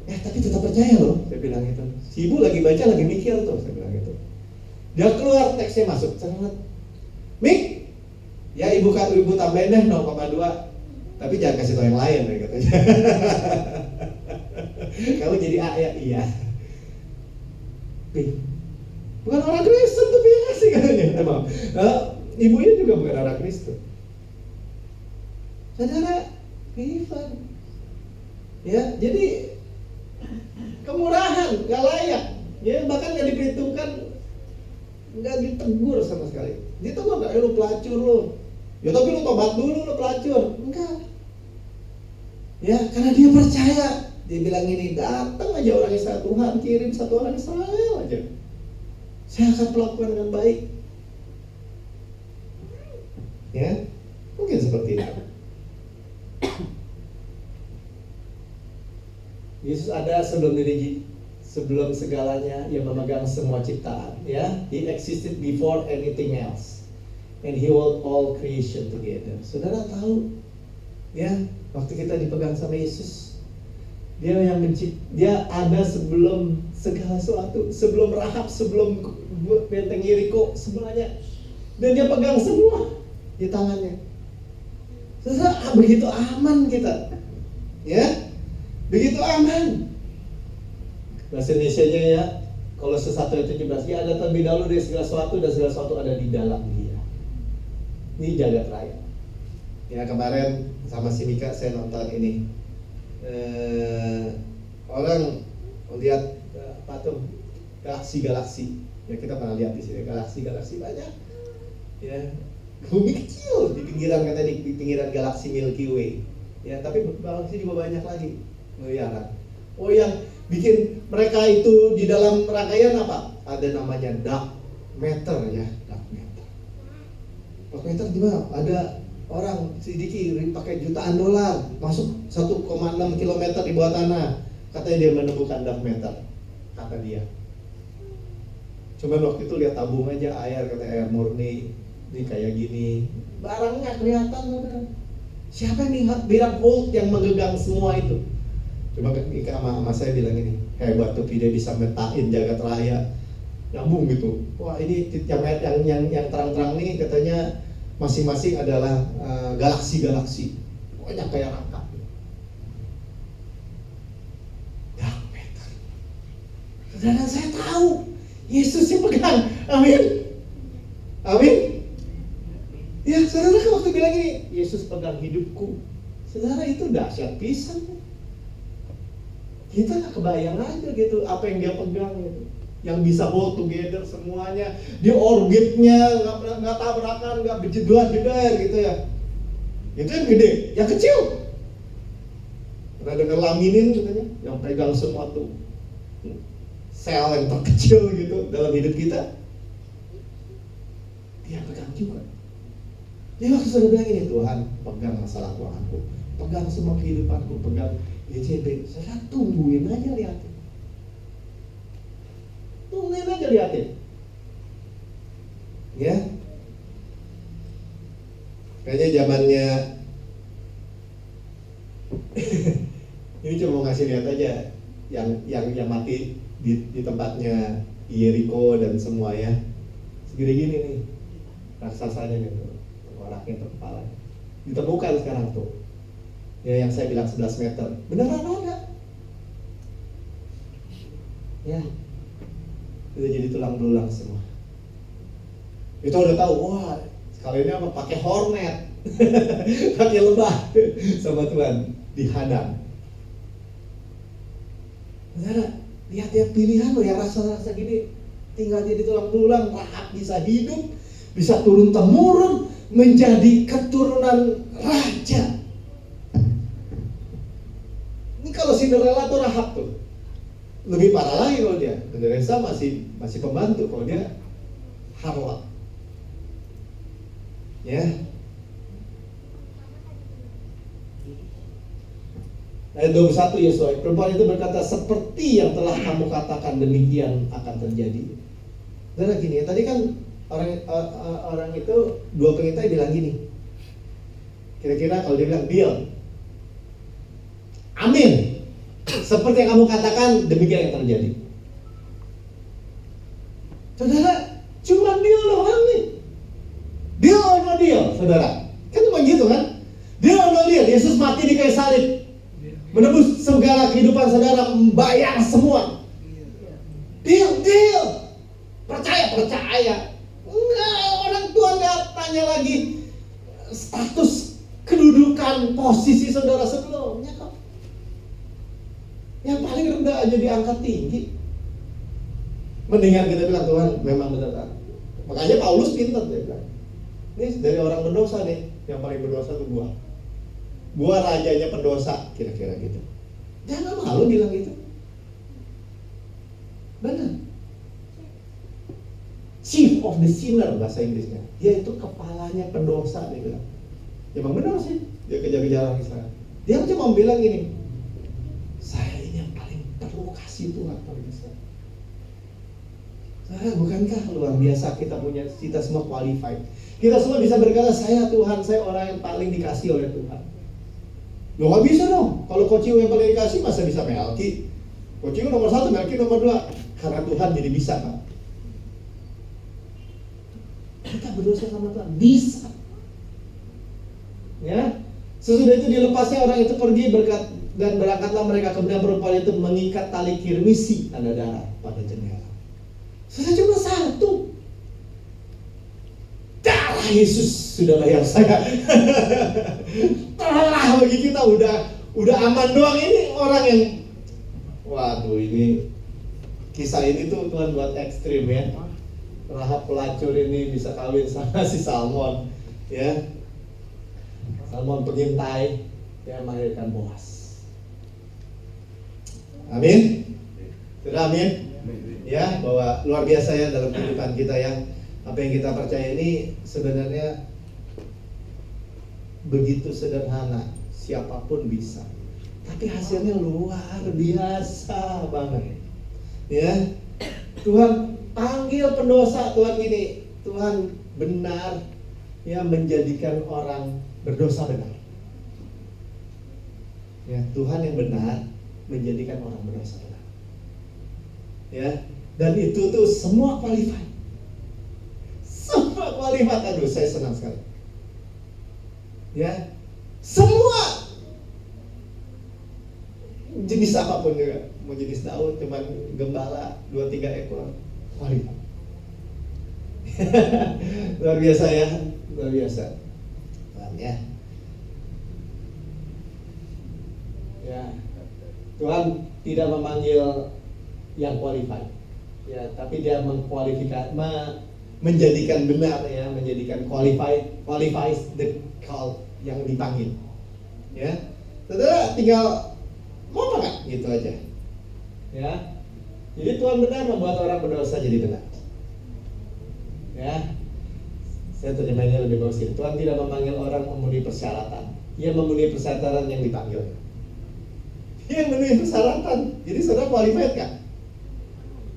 Tapi tetap percaya loh, saya bilang gitu. Si ibu lagi baca lagi mikir tuh, saya bilang gitu. Dia keluar teksnya masuk, sangat. Mik, ya ibu tambahin deh 0,2. Tapi jangan kasih tau yang lain ya katanya. Kamu jadi A ya? Iya. Pi, Bukan orang Kristen tapi yang ngasih katanya. Emang ibunya juga bukan orang Kristen. Saudara, Ivan. Ya, jadi kemurahan, gak layak. Ya, bahkan gak diperhitungkan, gak ditegur sama sekali. Ditegur gak, lu pelacur lu. Ya tapi lu tobat dulu, lu pelacur. Enggak. Ya, karena dia percaya. Dia bilang ini, datang aja orang Israel, Tuhan kirim satu orang Israel aja. Saya akan perlakukan dengan baik. Ya, mungkin seperti itu. Yesus ada sebelum segalanya, yang memegang semua ciptaan, ya. He existed before anything else, and he held all creation together. Saudara tahu, ya, waktu kita dipegang sama Yesus, dia dia ada sebelum segala sesuatu, sebelum Rahab, sebelum benteng Yeriko, semuanya, dan dia pegang semua di tangannya. Saudara, begitu aman kita, ya. Begitu aman. Bahasa Indonesianya ya, kalau sesuatu itu 17, ya ada terlebih dahulu dari segala sesuatu dan segala sesuatu ada di dalam dia. Ini jagat raya. Ya, kemarin sama si Mika saya nonton ini. Orang lihat patung galaksi. Ya kita pernah lihat di sini galaksi banyak. Ya, bumi kecil di pinggiran, katanya di pinggiran galaksi Milky Way. Ya, tapi galaksi juga banyak lagi. Miliaran. Oh, yang bikin mereka itu di dalam rangkaian apa? Ada namanya dark matter ya, dark matter. Dark matter gimana? Ada orang sedikit pakai jutaan dolar masuk 1,6 km di bawah tanah. Katanya dia menemukan dark matter. Kata dia. Cuman waktu itu lihat tabung aja air, kata air murni. Ini kayak gini. Barangnya kelihatan, saudara. Siapa yang bilang Holt yang memegang semua itu? Cuma Ika sama saya bilang ini, hebat tuh dia bisa metain jagat raya, nyambung gitu. Wah, ini yang terang-terang nih katanya masing-masing adalah galaksi-galaksi, banyak kayak rangka. Dark matter. Saudara, saya tahu Yesus yang pegang. Amin. Amin. Ya, saudara kan waktu bilang ini, Yesus pegang hidupku. Saudara, itu dahsyat pisan. Kita gak kebayang aja gitu apa yang dia pegang gitu. Yang bisa hold together semuanya di orbitnya, nggak tabrakan, nggak berjedar-jedar gitu ya. Itu yang gede, yang kecil. Pernah dengar laminin katanya, yang pegang semua tuh sel yang terkecil gitu dalam hidup kita. Dia pegang juga. Jadi waktu saya bilang ini, Tuhan pegang masalah keuanganku, pegang semua kehidupanku, pegang YCB, saya tungguin aja lihatin. Tungguin aja lihatin. Ya. Kayaknya zamannya ini cuma mau ngasih lihat aja yang mati di tempatnya Yeriko dan semua ya. Segede gini nih raksasanya nih, orangnya tuh kepalanya. Ditemukan sekarang tuh. Ya, yang saya bilang 11 meter. Beneran ada. Ya. Udah jadi tulang belulang semua. Itu udah tahu, wah, sekali ini apa? Pakai hornet. Pakai lebah sama Tuhan dihadang. Saudara, lihat ya pilihan loh yang rasa-rasa gini, tinggal jadi tulang belulang, Rahab bisa hidup, bisa turun temurun menjadi keturunan raja. Ini kalau Cinderella tuh Rahab tuh lebih parah lagi kalau dia. Cinderella masih pembantu, kalau dia harlot. Ya. Ayat 21 Yesua, perempuan itu berkata, seperti yang telah kamu katakan demikian akan terjadi. Dan gini, tadi kan orang itu dua pengintai bilang gini. Kira-kira kalau dia bilang deal, amin. Seperti yang kamu katakan, demikian yang terjadi. Saudara, cuma deal doang nih. Deal or no deal, saudara. Kan cuma gitu kan? Deal or no deal, Yesus mati di kayu salib, menebus segala kehidupan saudara, membayar semua. Deal. Percaya kaya. Enggak, orang tua nggak tanya lagi status, kedudukan, posisi saudara sebelumnya kok. Yang paling rendah aja diangkat tinggi. Mendingan kita bilang, Tuhan memang benar. Makanya Paulus pintar, dia bilang, ini dari orang berdosa nih, yang paling berdosa itu gua rajanya pendosa, kira-kira gitu. Jangan malu bilang gitu. Benar. Chief of the sinner bahasa Inggrisnya. Dia itu kepalanya pendosa, dia bilang. Emang benar sih, dia kejar-kejar orang Israel. Dia cuma bilang gini, saya ini yang paling perlu kasih Tuhan pada Israel. Bukankah luar biasa kita semua qualified. Kita semua bisa berkata, saya Tuhan, saya orang yang paling dikasih oleh Tuhan. Loh gak bisa dong, kalau Kociu yang paling dikasih masa bisa Melki. Kociu nomor 1, Melki nomor 2. Karena Tuhan jadi bisa, Pak. Kita berdosa sama Tuhan, bisa. Ya, sesudah itu dilepasnya orang itu pergi dan berangkatlah mereka, kemudian perempuan itu mengikat tali kirmisi tanda darah pada jendela. Sudah cuma satu. Darah Yesus sudah bayar saya. Telah bagi kita udah aman doang. Ini orang yang, waduh, ini kisah ini tuh Tuhan buat ekstrim ya. Rahab pelacur ini bisa kawin sama si Salmon, ya. Salmon pengintai yang melahirkan Boas. Amin. Sudah amin. Ya, bahwa luar biasa ya dalam kehidupan kita yang apa yang kita percaya ini sebenarnya begitu sederhana, siapapun bisa. Tapi hasilnya luar biasa banget. Ya. Tuhan panggil pendosa, Tuhan gini, Tuhan benar ya menjadikan orang berdosa benar. Ya, Tuhan yang benar menjadikan orang berdosa benar. Ya, dan itu tuh semua qualified. Semua qualified, aduh saya senang sekali. Ya, semua jenis apapun juga, mau jenis Daud, cuman gembala 2-3 ekor, qualified. Luar biasa ya, luar biasa. Ya. Ya, Tuhan tidak memanggil yang qualified, ya, tapi Dia menjadikan benar ya, menjadikan qualifies the call yang dipanggil. Ya, saudara tinggal mau apa nggak? Gitu aja. Ya, jadi Tuhan benar membuat orang berdosa jadi benar. Ya, saya terjemahnya lebih bagus. Tuhan tidak memanggil orang memenuhi persyaratan, Ia memenuhi persyaratan yang dipanggil. Dia memenuhi persyaratan. Jadi saudara qualified kan?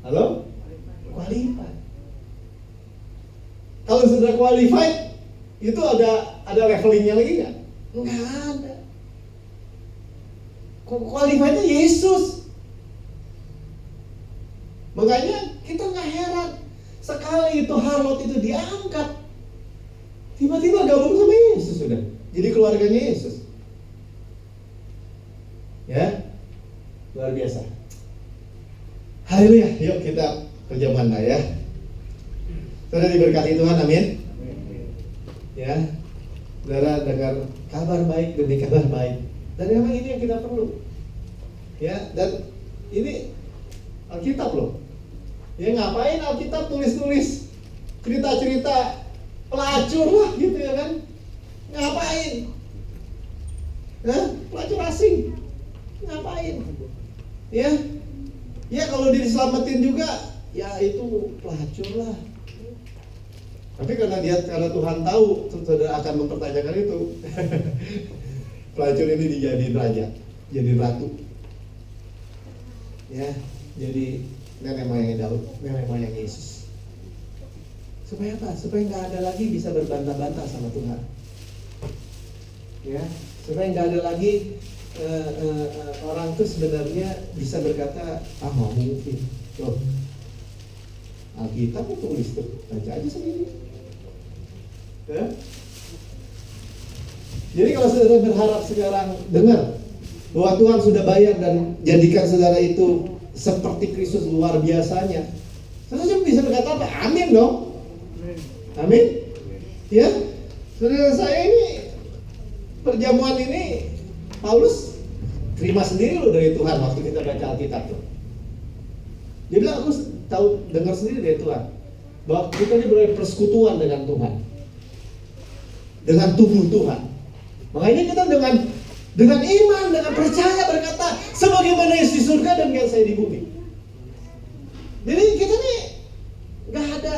Halo? Qualified. Kalau sudah qualified, itu ada levelingnya lagi nggak? Nggak ada. Qualifiednya Yesus. Makanya kita nggak heran sekali itu harlot itu diangkat, tiba-tiba gabung sama Yesus sudah. Jadi keluarganya Yesus. Ya, luar biasa. Haleluya. Yuk kita perjamuan lah ya. Saudara diberkati Tuhan, amin. Ya, saudara dengar kabar baik demi kabar baik. Dan memang ini yang kita perlu. Ya, dan ini Alkitab loh. Ya, ngapain Alkitab tulis-tulis cerita-cerita pelacur lah gitu ya kan? Ngapain? Pelacur asing. Ngapain? Ya. Ya kalau diselamatin juga ya itu pelacur lah. Tapi karena Tuhan tahu saudara akan mempertanyakan itu. Pelacur ini dijadiin raja, jadi ratu. Ya, jadi nenek moyang Daud, nenek moyang Yesus. Supaya apa? Supaya nggak ada lagi bisa berbantah-bantah sama Tuhan. Ya, supaya nggak ada lagi orang tuh sebenarnya bisa berkata, mau mungkin. Loh, Alkitab tulis tuh, baca aja sendiri. Ya. Jadi kalau saudara berharap sekarang dengar bahwa Tuhan sudah bayar dan jadikan saudara itu seperti Kristus luar biasanya, saudara bisa berkata apa? Amin dong. Amin. Ya, saudara saya ini perjamuan ini Paulus terima sendiri loh dari Tuhan waktu kita baca Alkitab tuh. Dia bilang aku tahu dengar sendiri dari Tuhan bahwa kita ini berada persekutuan dengan Tuhan, dengan tubuh Tuhan. Makanya kita dengan iman, dengan percaya berkata, sebagaimana Yesus di surga demikian saya di bumi. Jadi kita nih nggak ada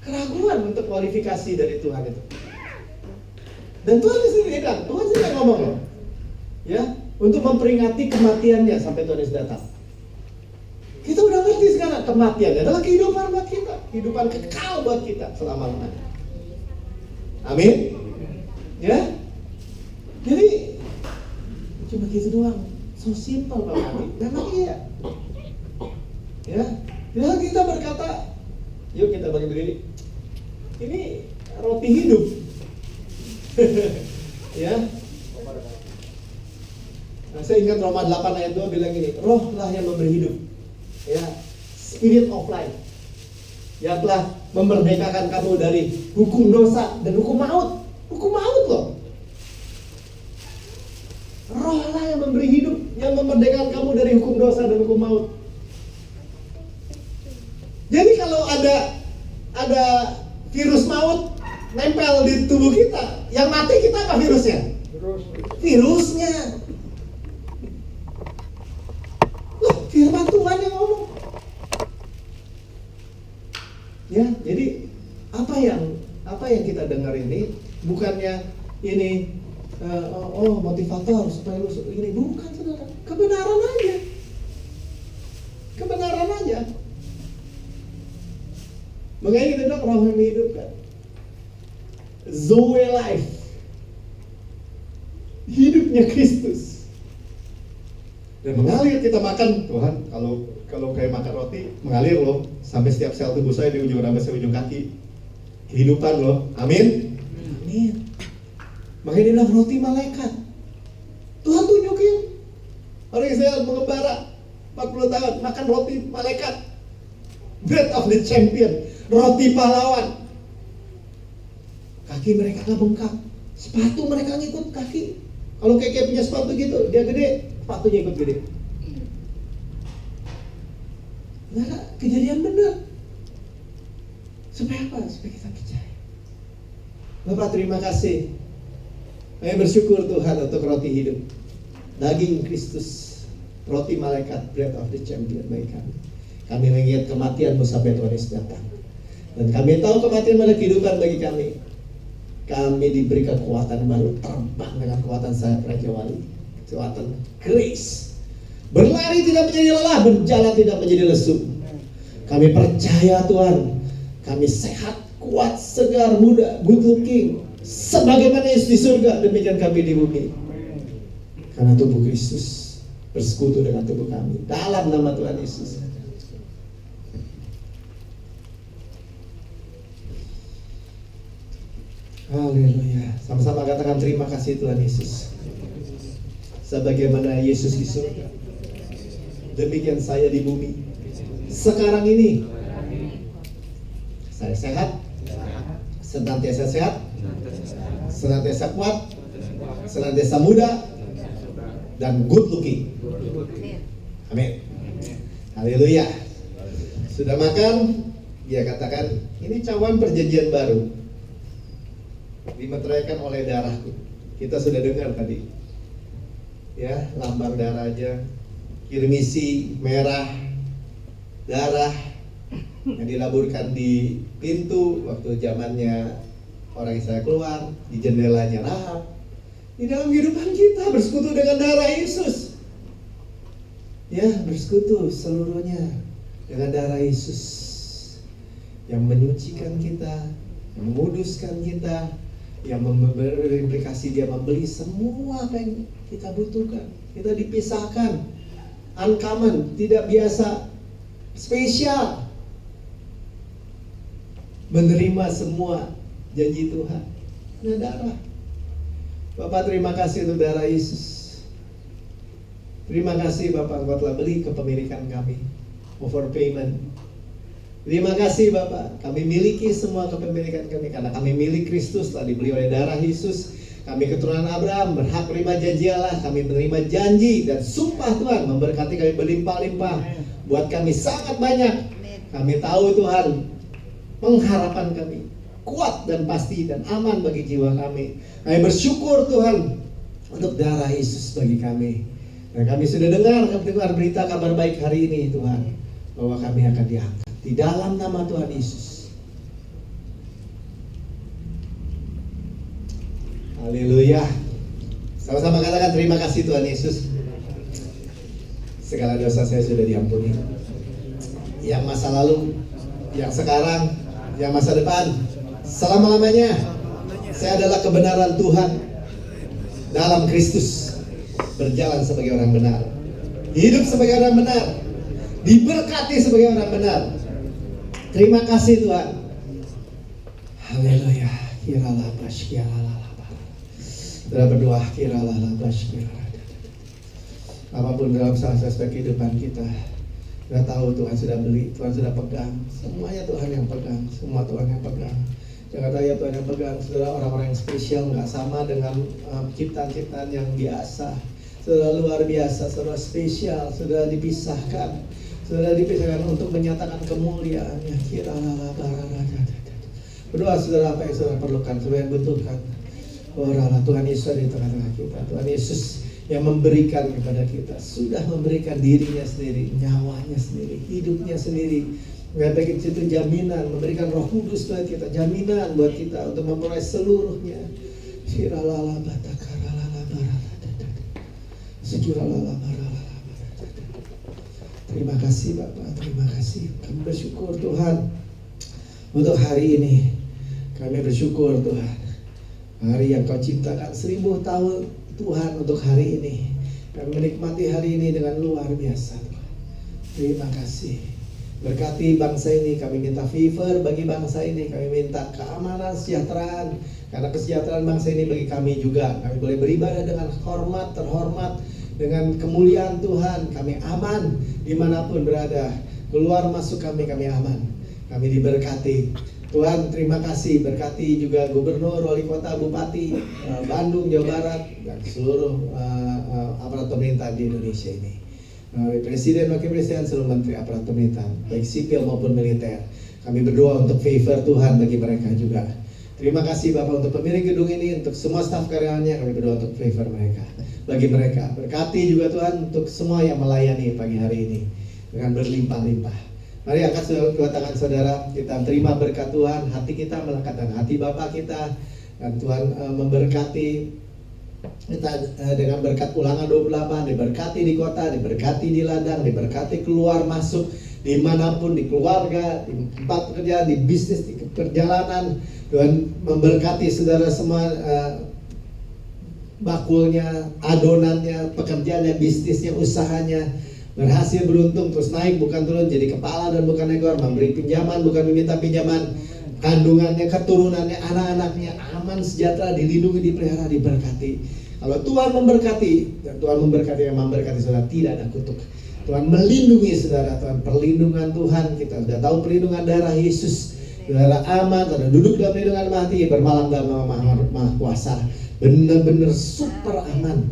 keraguan untuk kualifikasi dari Tuhan itu. Dan Tuhan sendiri bilang, Tuhan sendiri ngomong loh, ya, untuk memperingati kematiannya sampai Tuhan Yesus datang. Kita udah ngerti sekarang kematian adalah kehidupan buat kita, kehidupan kekal buat kita selama-lamanya. Amin. Ya. Jadi cuma gitu doang, so simple Bapak. Memang iya. Ya. Ya kita berkata, yuk kita bagi berdiri. Ini roti hidup. Ya. Nah, saya ingat Roma 8 ayat 2 bilang gini, roh lah yang memberi hidup. Ya, spirit of life. Ya telah memerdekakan kamu dari hukum dosa dan hukum maut. Hukum maut loh. Roh lah yang memberi hidup, yang memerdekakan kamu dari hukum dosa dan hukum maut. Jadi kalau ada virus maut nempel di tubuh kita, yang mati kita apa virusnya? Virusnya. Loh, firman Tuhan yang ngomong. Ya, jadi apa yang kita dengar ini bukannya ini motivator supaya lu ini, bukan saudara, kebenaran aja. Kebenaran aja. Makanya kita bilang roh yang hidup kan. Zoe life. Hidupnya Kristus. Dan mengalir kita makan, Tuhan, kalau kayak makan roti, mengalir loh sampai setiap sel tubuh saya di ujung rambut sampai ujung kaki. Kehidupan loh. Amin. Amin. Makanya dia bilang roti malaikat. Tuhan tunjukin. Orang Israel mengembara 40 tahun makan roti malaikat. Bread of the champion. Roti pahlawan. Kaki mereka nggak bengkak. Sepatu mereka ngikut kaki. Kalau Keke punya sepatu gitu, dia gede, sepatunya ikut gede. Nah, kejadian benar. Supaya apa? Supaya kita percaya. Bapak terima kasih. Saya bersyukur Tuhan untuk roti hidup, daging Kristus, roti malaikat, bread of the champion bagi kami. Kami mengingat kematian-Mu sampai Tuhan Yesus datang. Dan kami tahu kematian adalah kehidupan bagi kami. Kami diberi kekuatan baru, terbang dengan kekuatan sayap Raja Wali, kekuatan grace. Berlari tidak menjadi lelah, berjalan tidak menjadi lesu. Kami percaya Tuhan, kami sehat, kuat, segar, muda, good looking. Sebagaimana Yesus di surga, demikian kami di bumi. Karena tubuh Kristus bersekutu dengan tubuh kami. Dalam nama Tuhan Yesus. Haleluya. Sama-sama katakan terima kasih Tuhan Yesus. Sebagaimana Yesus di surga, demikian saya di bumi. Sekarang ini saya sehat, senantiasa sehat, senantiasa kuat, senantiasa muda, dan good looking. Amin. Haleluya. Sudah makan? Dia katakan, ini cawan perjanjian baru, dimeteraikan oleh darahku. Kita sudah dengar tadi, ya, lambang darahnya, kirmisi merah, darah yang dilaburkan di pintu waktu zamannya orang Israel keluar, di jendelanya Rahab. Di dalam kehidupan kita bersekutu dengan darah Yesus. Ya, bersekutu seluruhnya dengan darah Yesus yang menyucikan kita, yang menguduskan kita, yang berimplikasi dia membeli semua apa yang kita butuhkan. Kita dipisahkan, uncommon, tidak biasa, spesial, menerima semua janji Tuhan. Nah, darah. Bapak terima kasih untuk darah Yesus. Terima kasih Bapak, Engkau telah beli kepemilikan kami, overpayment. Terima kasih Bapak, kami miliki semua kepemilikan kami karena kami milik Kristus, telah dibeli oleh darah Yesus. Kami keturunan Abraham, berhak menerima janji Allah. Kami menerima janji dan sumpah Tuhan memberkati kami berlimpah-limpah. Buat kami sangat banyak. Kami tahu Tuhan, pengharapan kami kuat dan pasti dan aman bagi jiwa kami. Kami bersyukur Tuhan untuk darah Yesus bagi kami. Dan kami sudah dengar berita kabar baik hari ini Tuhan, bahwa kami akan diangkat di dalam nama Tuhan Yesus. Haleluya. Sama-sama katakan terima kasih Tuhan Yesus. Segala dosa saya sudah diampuni. Yang masa lalu, yang sekarang, yang masa depan, selama-lamanya saya adalah kebenaran Tuhan dalam Kristus. Berjalan sebagai orang benar, hidup sebagai orang benar, diberkati sebagai orang benar. Terima kasih Tuhan. Haleluya. Kiralah basykialah. Dalam berdoa kiralah basykialah. Apapun dalam salah aspek kehidupan kita, kita tahu Tuhan sudah beli, Tuhan sudah pegang. Semuanya Tuhan yang pegang, semua Tuhan yang pegang. Jangan tanya Tuhan yang pegang. Saudara, orang-orang yang spesial nggak sama dengan ciptaan-ciptaan yang biasa. Saudara luar biasa, saudara spesial, saudara dipisahkan. Saudara dipisahkan untuk menyatakan kemuliaannya. Kiralah barara. Berdoa saudara apa yang saudara perlukan, saudara yang butuhkan. Allah Tuhan Yesus ada di tengah-tengah kita. Tuhan Yesus yang memberikan kepada kita, sudah memberikan dirinya sendiri, nyawanya sendiri, hidupnya sendiri. Baik itu jaminan, memberikan Roh Kudus buat kita, jaminan buat kita untuk memperoleh seluruhnya. Shiralala batakaralala barala. Sekiralala barala. Terima kasih Bapak, terima kasih. Kami bersyukur Tuhan untuk hari ini. Kami bersyukur Tuhan. Hari yang Kau ciptakan 1000 tahun Tuhan untuk hari ini. Kami menikmati hari ini dengan luar biasa Tuhan. Terima kasih. Berkati bangsa ini, kami minta favor bagi bangsa ini. Kami minta keamanan, kesejahteraan. Karena kesejahteraan bangsa ini bagi kami juga. Kami boleh beribadah dengan hormat, terhormat. Dengan kemuliaan Tuhan, kami aman dimanapun berada. Keluar masuk kami aman. Kami diberkati. Tuhan terima kasih, berkati juga gubernur, wali kota, bupati Bandung, Jawa Barat, dan seluruh aparat pemerintah di Indonesia ini. Presiden, wakil presiden, seluruh menteri aparat pemerintahan, baik sipil maupun militer. Kami berdoa untuk favor Tuhan bagi mereka juga. Terima kasih Bapak untuk pemilik gedung ini, untuk semua staf karyawannya, kami berdoa untuk favor mereka, bagi mereka. Berkati juga Tuhan untuk semua yang melayani pagi hari ini dengan berlimpah-limpah. Mari angkat kedua tangan saudara, kita terima berkat Tuhan, hati kita melekat dengan hati Bapa kita, dan Tuhan memberkati kita dengan berkat Ulangan 28, diberkati di kota, diberkati di ladang, diberkati keluar masuk, dimanapun, di keluarga, di tempat kerja, di bisnis, di perjalanan. Tuhan memberkati saudara semua, bakulnya, adonannya, pekerjaannya, bisnisnya, usahanya. Berhasil, beruntung, terus naik bukan turun, jadi kepala dan bukan ekor, memberi pinjaman bukan meminta pinjaman, kandungannya, keturunannya, anak-anaknya aman, sejahtera, dilindungi, dipelihara, diberkati. Kalau Tuhan memberkati, dan Tuhan memberkati, yang memberkati saudara tidak ada kutuk. Tuhan melindungi saudara, Tuhan perlindungan Tuhan, kita sudah tahu perlindungan darah Yesus. Saudara aman, saudara duduk dalam perlindungan mati, bermalam dalam Maha Kuasa, benar-benar super aman,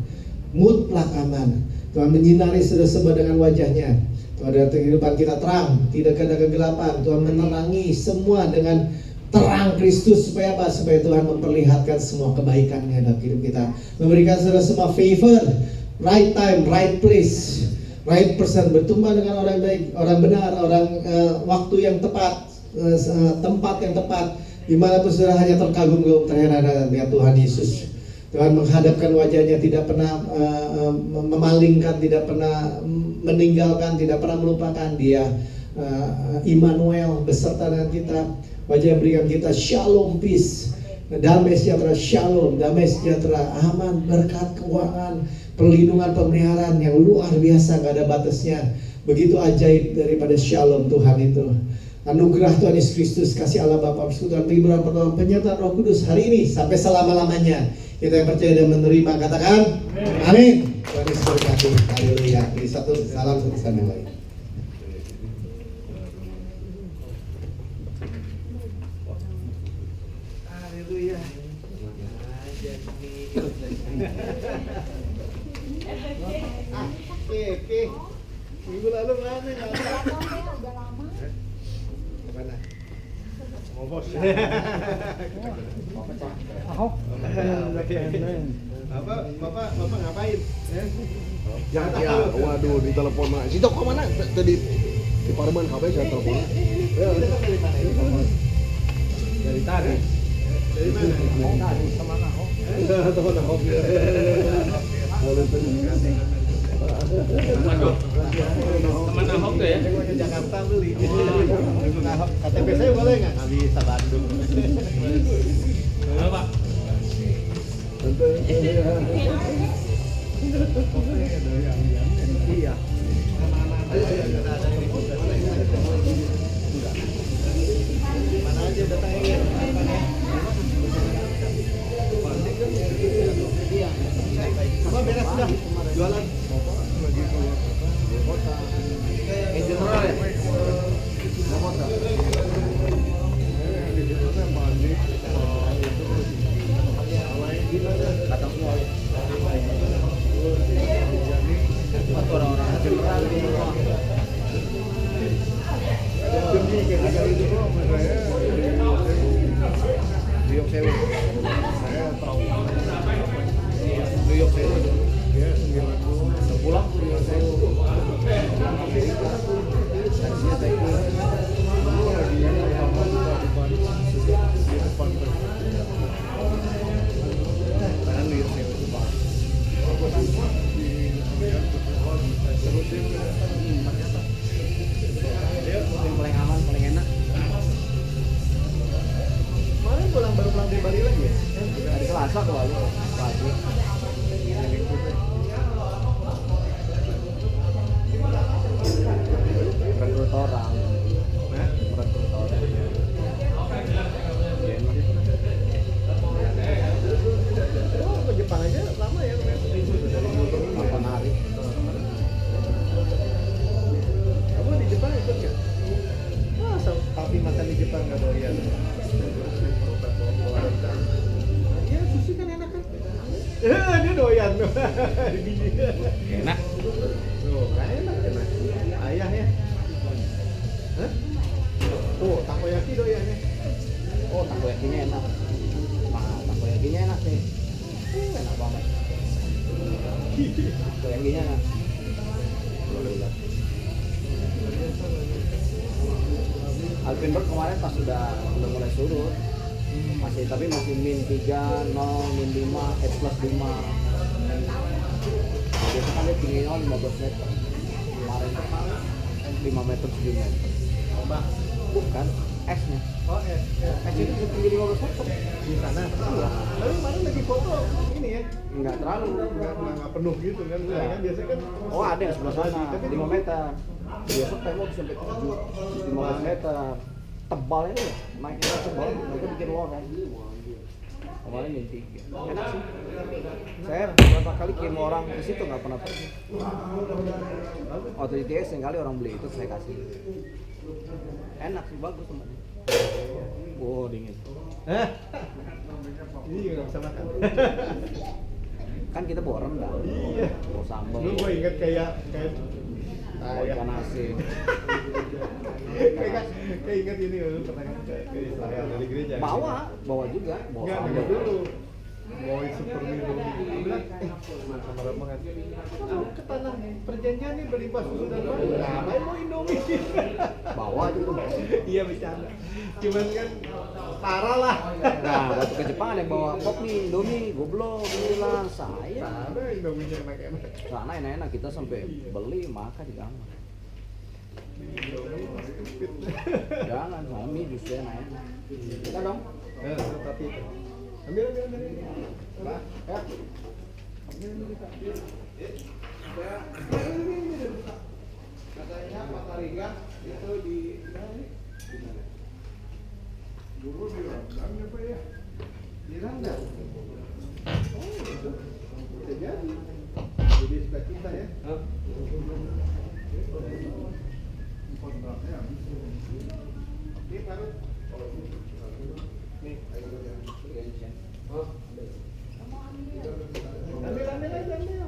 mutlak aman. Tuhan menyinari saudara semua dengan wajahnya. Tuhan dalam kehidupan kita terang, tidak ada kegelapan. Tuhan menerangi semua dengan terang Kristus. Supaya apa? Supaya Tuhan memperlihatkan semua kebaikannya dalam hidup kita. Memberikan saudara semua favor, right time, right place, right person. Bertumbuh dengan orang baik, orang benar, orang waktu yang tepat, tempat yang tepat. Dimanapun saudara hanya terkagum-kagum terheran dengan Tuhan Yesus. Tuhan menghadapkan wajahnya, tidak pernah memalingkan, tidak pernah meninggalkan, tidak pernah melupakan. Dia Immanuel beserta dengan kita. Wajah yang berikan kita shalom, peace, damai sejahtera, shalom, damai sejahtera, aman, berkat, keuangan, perlindungan, pemeliharaan yang luar biasa, gak ada batasnya. Begitu ajaib daripada shalom Tuhan itu. Anugerah Tuhan Yesus Kristus, kasih Allah Bapa, persekutuan, hiburan, pertolongan, penyertaan Roh Kudus hari ini sampai selama-lamanya. Kita yang percaya dan menerima katakan amin. Tuhan Yesus berkati. Haleluya. Satu salam satu sama lain. ya. Aja nih. Oke. Minggu lalu mana? Udah lama. Kemana? Mau bos. Ahok. Bapak ngapain? Ya, waduh, di telepon mana? Si Toko mana? Tadi di Parman HP saya telepon. Dari tadi. Dari mana? Sama Ahok. Telepon Ahok. Teman Ahok tuh ya? Saya mau ke Jakarta beli. Ahok, KTP saya boleh nggak? Nggak bisa Bandung. Halo Pak. Iya. Mana aja datangnya? Apa beres sudah? Jualan? General ya? Datang semua ya? Atau orang-orang general ini semua. New York Sewu. Saya tahu. New York Sewu. Dia 9 Pulang? New York Sewu. Tadinya saya ikut. Dia di depan. Karena New York Sewu itu Pak. Yang paling aman, paling enak. Kemarin baru pulang dari Bali lagi ya? Hari Selasa tuh lalu. Pagi. Rekrut orang. Rekrut orang. Oh, ke Jepang aja lama ya? 8 hari. Kamu di Jepang ikut nggak? Masa papi makan di Jepang nggak doyan? Iya, sushi kan enak kan? Dia doyan. Biji. Enak. Tuh, kan enak. Ayah ya? Hah? Tuh, takoyaki doyan ya? Oh, takoyakinya enak. Nah, takoyakinya enak nih. Enak banget. Takoyakinya enak. Alpenberg kemarin pas udah mulai surut. Tapi masih min 3, 0, min 5, plus 5. Biasa kan dia tingginya 15 meter. Kemarin tuh 5 meter 7 meter. Ombak. Bukan, esnya. Oh, Es itu tinggi 15 meter. di sana. Iya. Lalu kemarin lagi foto ini ya? Enggak terlalu. Nggak penuh gitu kan? Iya. Kan biasanya kan. Oh ada yang sebelah sana, Tapi 5 meter. Biasa tembok sampai 7, 15 meter. Tebal itu ya, naiknya tebal, mereka bikin lorong. Kemarin min 3. Enak sih. Saya beberapa kali kirim orang ke situ nggak pernah pergi. Waktu di TS yang kali orang beli itu saya kasih. Enak sih, bagus tempatnya. Oh dingin. Hah? Ini juga nggak bisa makan. Kan kita bawa rendang. Iya. Bawa sambal. Lu gue inget kayak Bawa ikan asin. kayak inget ini lu pernah ke Israel dari gereja. Bawa juga. Bawa Enggak, sambal. dengar dulu. Boy super minum. Dia bilang, sama rombongan. Kamu ke tanah perjanjian nih berlimpah susu dan madu. Ngapain mau Indomie? Bawa juga bawa. Iya bercanda. Cuman kan parah lah. Nah, waktu ke Jepang ada yang bawa pop nih, Indomie, goblok, bilang saya. Ada Indominya enak-enak. Sana enak-enak kita sampai beli makan di kamar. Indomie masih kempit. Jangan, mami justru enak-enak. Kita dong. Tapi itu. Ambil. Pak, ya. Katanya Pak Tarigan itu di dulu di Randang ya Pak ya? Di Randang? Oh itu bisa jadi cita-cita ya? Kontraknya habis. Ini baru Nih, Oh, ambil aja, ambil.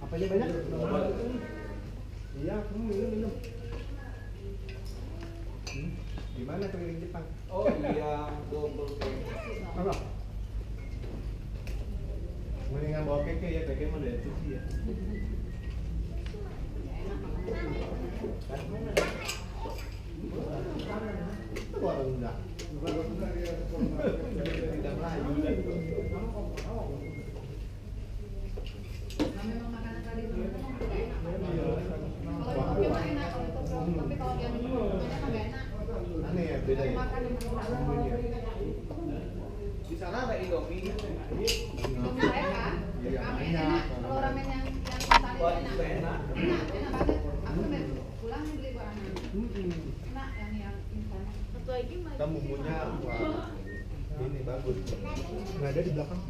apanya banyak? Iya, minum. Gimana keliling Jepang? Oh iya, double cake. Apa? Mendingan bawa keke ya, keke mah dari sushi ya. Itu orang enggak. Tidak Melayu. Memang makanan tradisional itu memang tidak enak. Kalau itu mah enak, kalau itu belum. Tapi kalau yang banyak mah gak enak. Aneh ya bedanya. Makan yang enak. Di sana ada Indomie. Saya kan, Iya, ramen banyak. enak. Kalau ramen yang besar itu Buat enak. juga enak. Enak banget. Aku sampai pulang beli buat anak. Enak yang instan. Kita bumbunya wah, ini bagus. Nggak ada di belakang.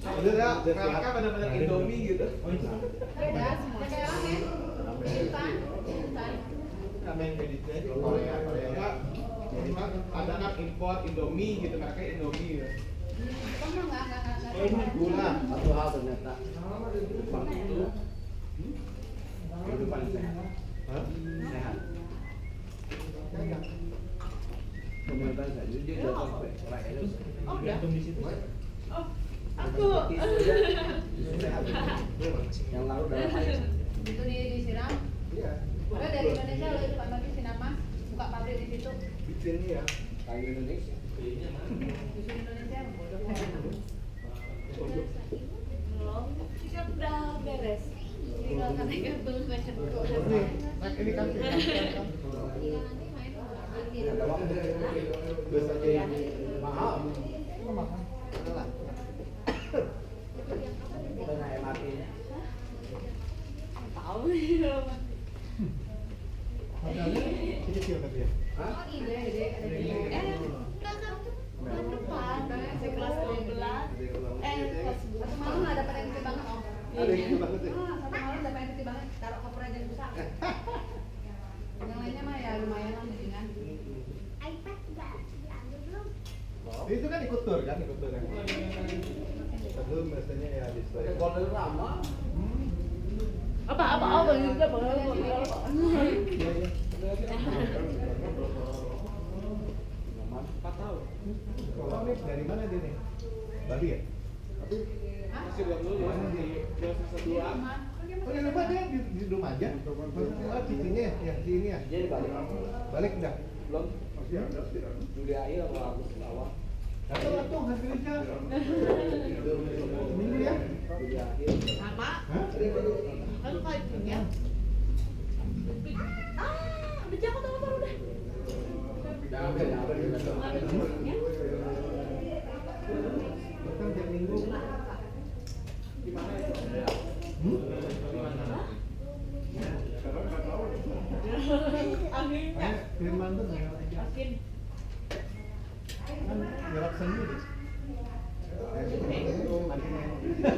Udah dah, mereka benar-benar Indomie gitu. Beda semua. Kayak ramen. Instan. Instan. Ramen mediter Korea. Jadi mah ada anak import Indomie gitu, mereka Indomie gitu. Kamu nggak. Ini gula. Satu hal ternyata Jepang itu kehidupan sehat. Hah? Sehat. Pemerintahan sehat. Jadi dia dapat rakyatnya sehat. Aku. Sehat. Yang lalu dalam air. Itu disiram. Iya. Ada dari Indonesia loh itu Pak Bagi Sinarmas buka pabrik di situ. Bikin ya. Kayu Indonesia. Di Indonesia bodoh. Belum. Kita udah beres. Tinggal karena belum baca buku. Nah, ini kan Ada waktu. bus aja Mahal. mahal. Kita naik MRT. Tahu. Hotelnya kecil tapi ya. Hah? Ide ada di Enggak kan bulan depan. Saya kelas 12. Kelas satu malam nggak dapat yang gede banget om. Ada yang gitu banget ya. Satu malam dapat yang gede banget. Taruh koper aja susah. Yang lainnya mah ya lumayan lah mendingan. Itu kan ikut tur kan, ikut tur kan. Sebelum biasanya ya di Pakai golden lama. apa juga boleh. Lama 4 tahun. Kalau ini dari mana dia nih? Bali ya? Masih belum lulus. Mana di semester 2. Oh di rumah dia di rumah aja. Oh cicinya ya, di ini ya. Jadi balik. Balik udah. Belum. Juli akhir atau Agustus awal. Tuh hasilnya. Minggu ya? Juli akhir. Sama. Hah? Kan kalau punya. Udah jangan tahu udah. Jangan Bahkan tiap minggu. Gimana ya? Akhirnya. Firman tuh nggak aja. Makin. Kan gerak sendiri.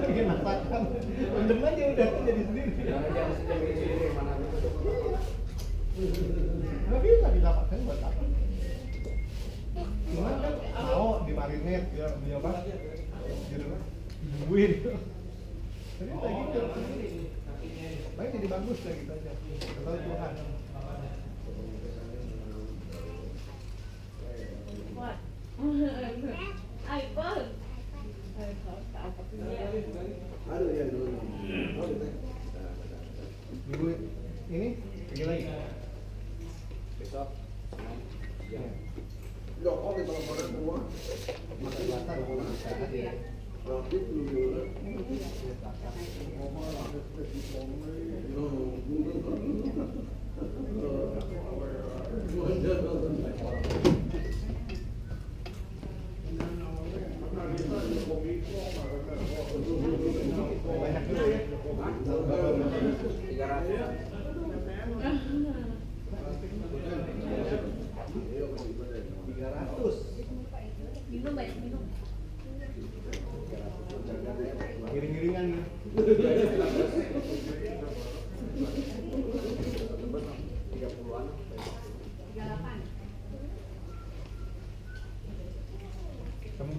Bikin masakan. Mendem aja udah jadi sendiri. Jangan sendiri mana itu. Nggak bisa didapatkan buat apa? Cuman kan mau dimarinate ya beli apa? Gitu kan? Bumbuin. Tapi kayak gitu. Baik jadi bagus kayak gitu aja. Kalau Tuhan. What? iPhone. Aduh ya dulu. Minggu ini pergi lagi. Besok. Ya. Loh, kok di teleponan semua? Makan bakar bisa aja. Berarti belum diurut. Banyak dulu ya. 300. Minum banyak minum. Giring-giringan nih.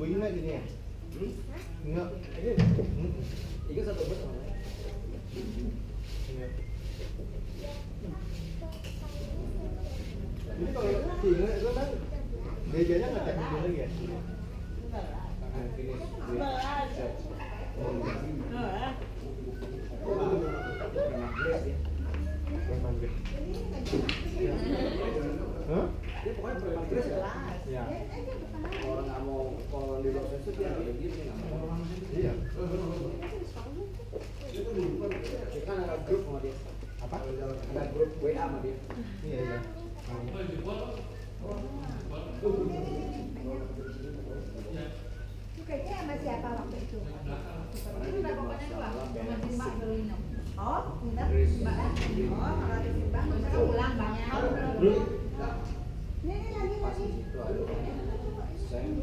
bunyinya gini ya? Enggak. Ini satu bus sama. Ini kalau singa itu kan mejanya ngecek dulu lagi ya? Hah? Dia pokoknya preman grace ya? Iya. Orang nggak mau kalau di luar itu dia nggak begini nggak mau. Iya. Kita kan ada grup sama dia. Apa? Ada grup WA sama dia. Iya iya. Kayaknya sama siapa waktu itu? Udah pokoknya dua, sama si Mbak Dolino. Oh, benar. Mbak. Oh, kalau ada si Bang, saya ulang banyak. Ini lagi. Itu ada. Saya.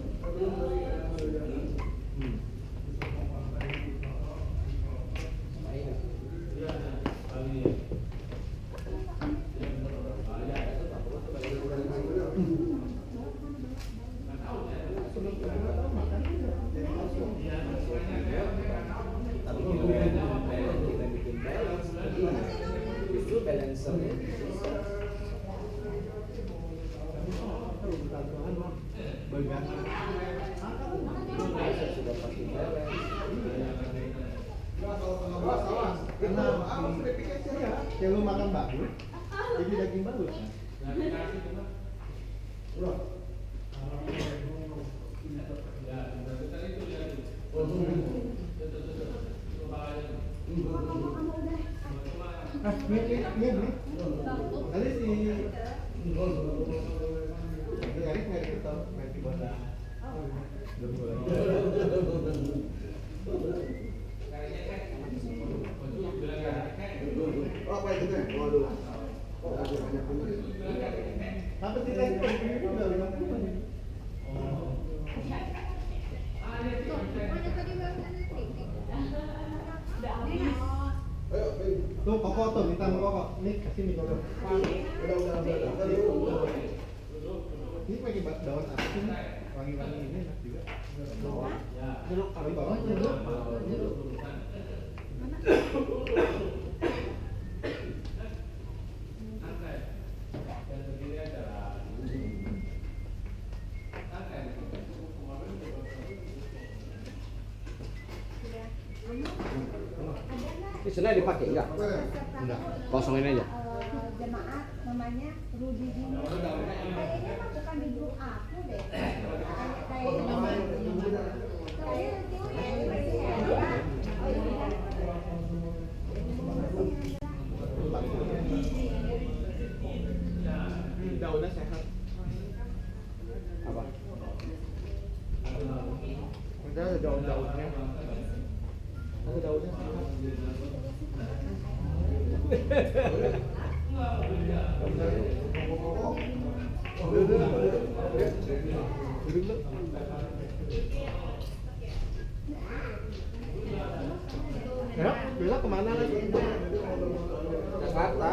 Yang lu makan bagus, jadi daging bagus kan? Ini. Tadi si Garis nggak kita main di bola. Oh, apa itu kan? Waduh. Apa sih lain? Tuh kokok tuh minta kokok. Nih kasih mie kokok. Udah. Ini pakai daun apa sih? Wangi-wangi ini enak juga. Jeruk kali bawah jeruk. Ini senang dipakai enggak? Enggak. Kosongin aja. Jemaat namanya Rudi Dini. Kayaknya mah bukan di grup aku deh. Daunnya sehat. Apa? Enggak ada daun-daunnya. Ada daunnya sehat. Ya, Bella kemana lagi? Jakarta.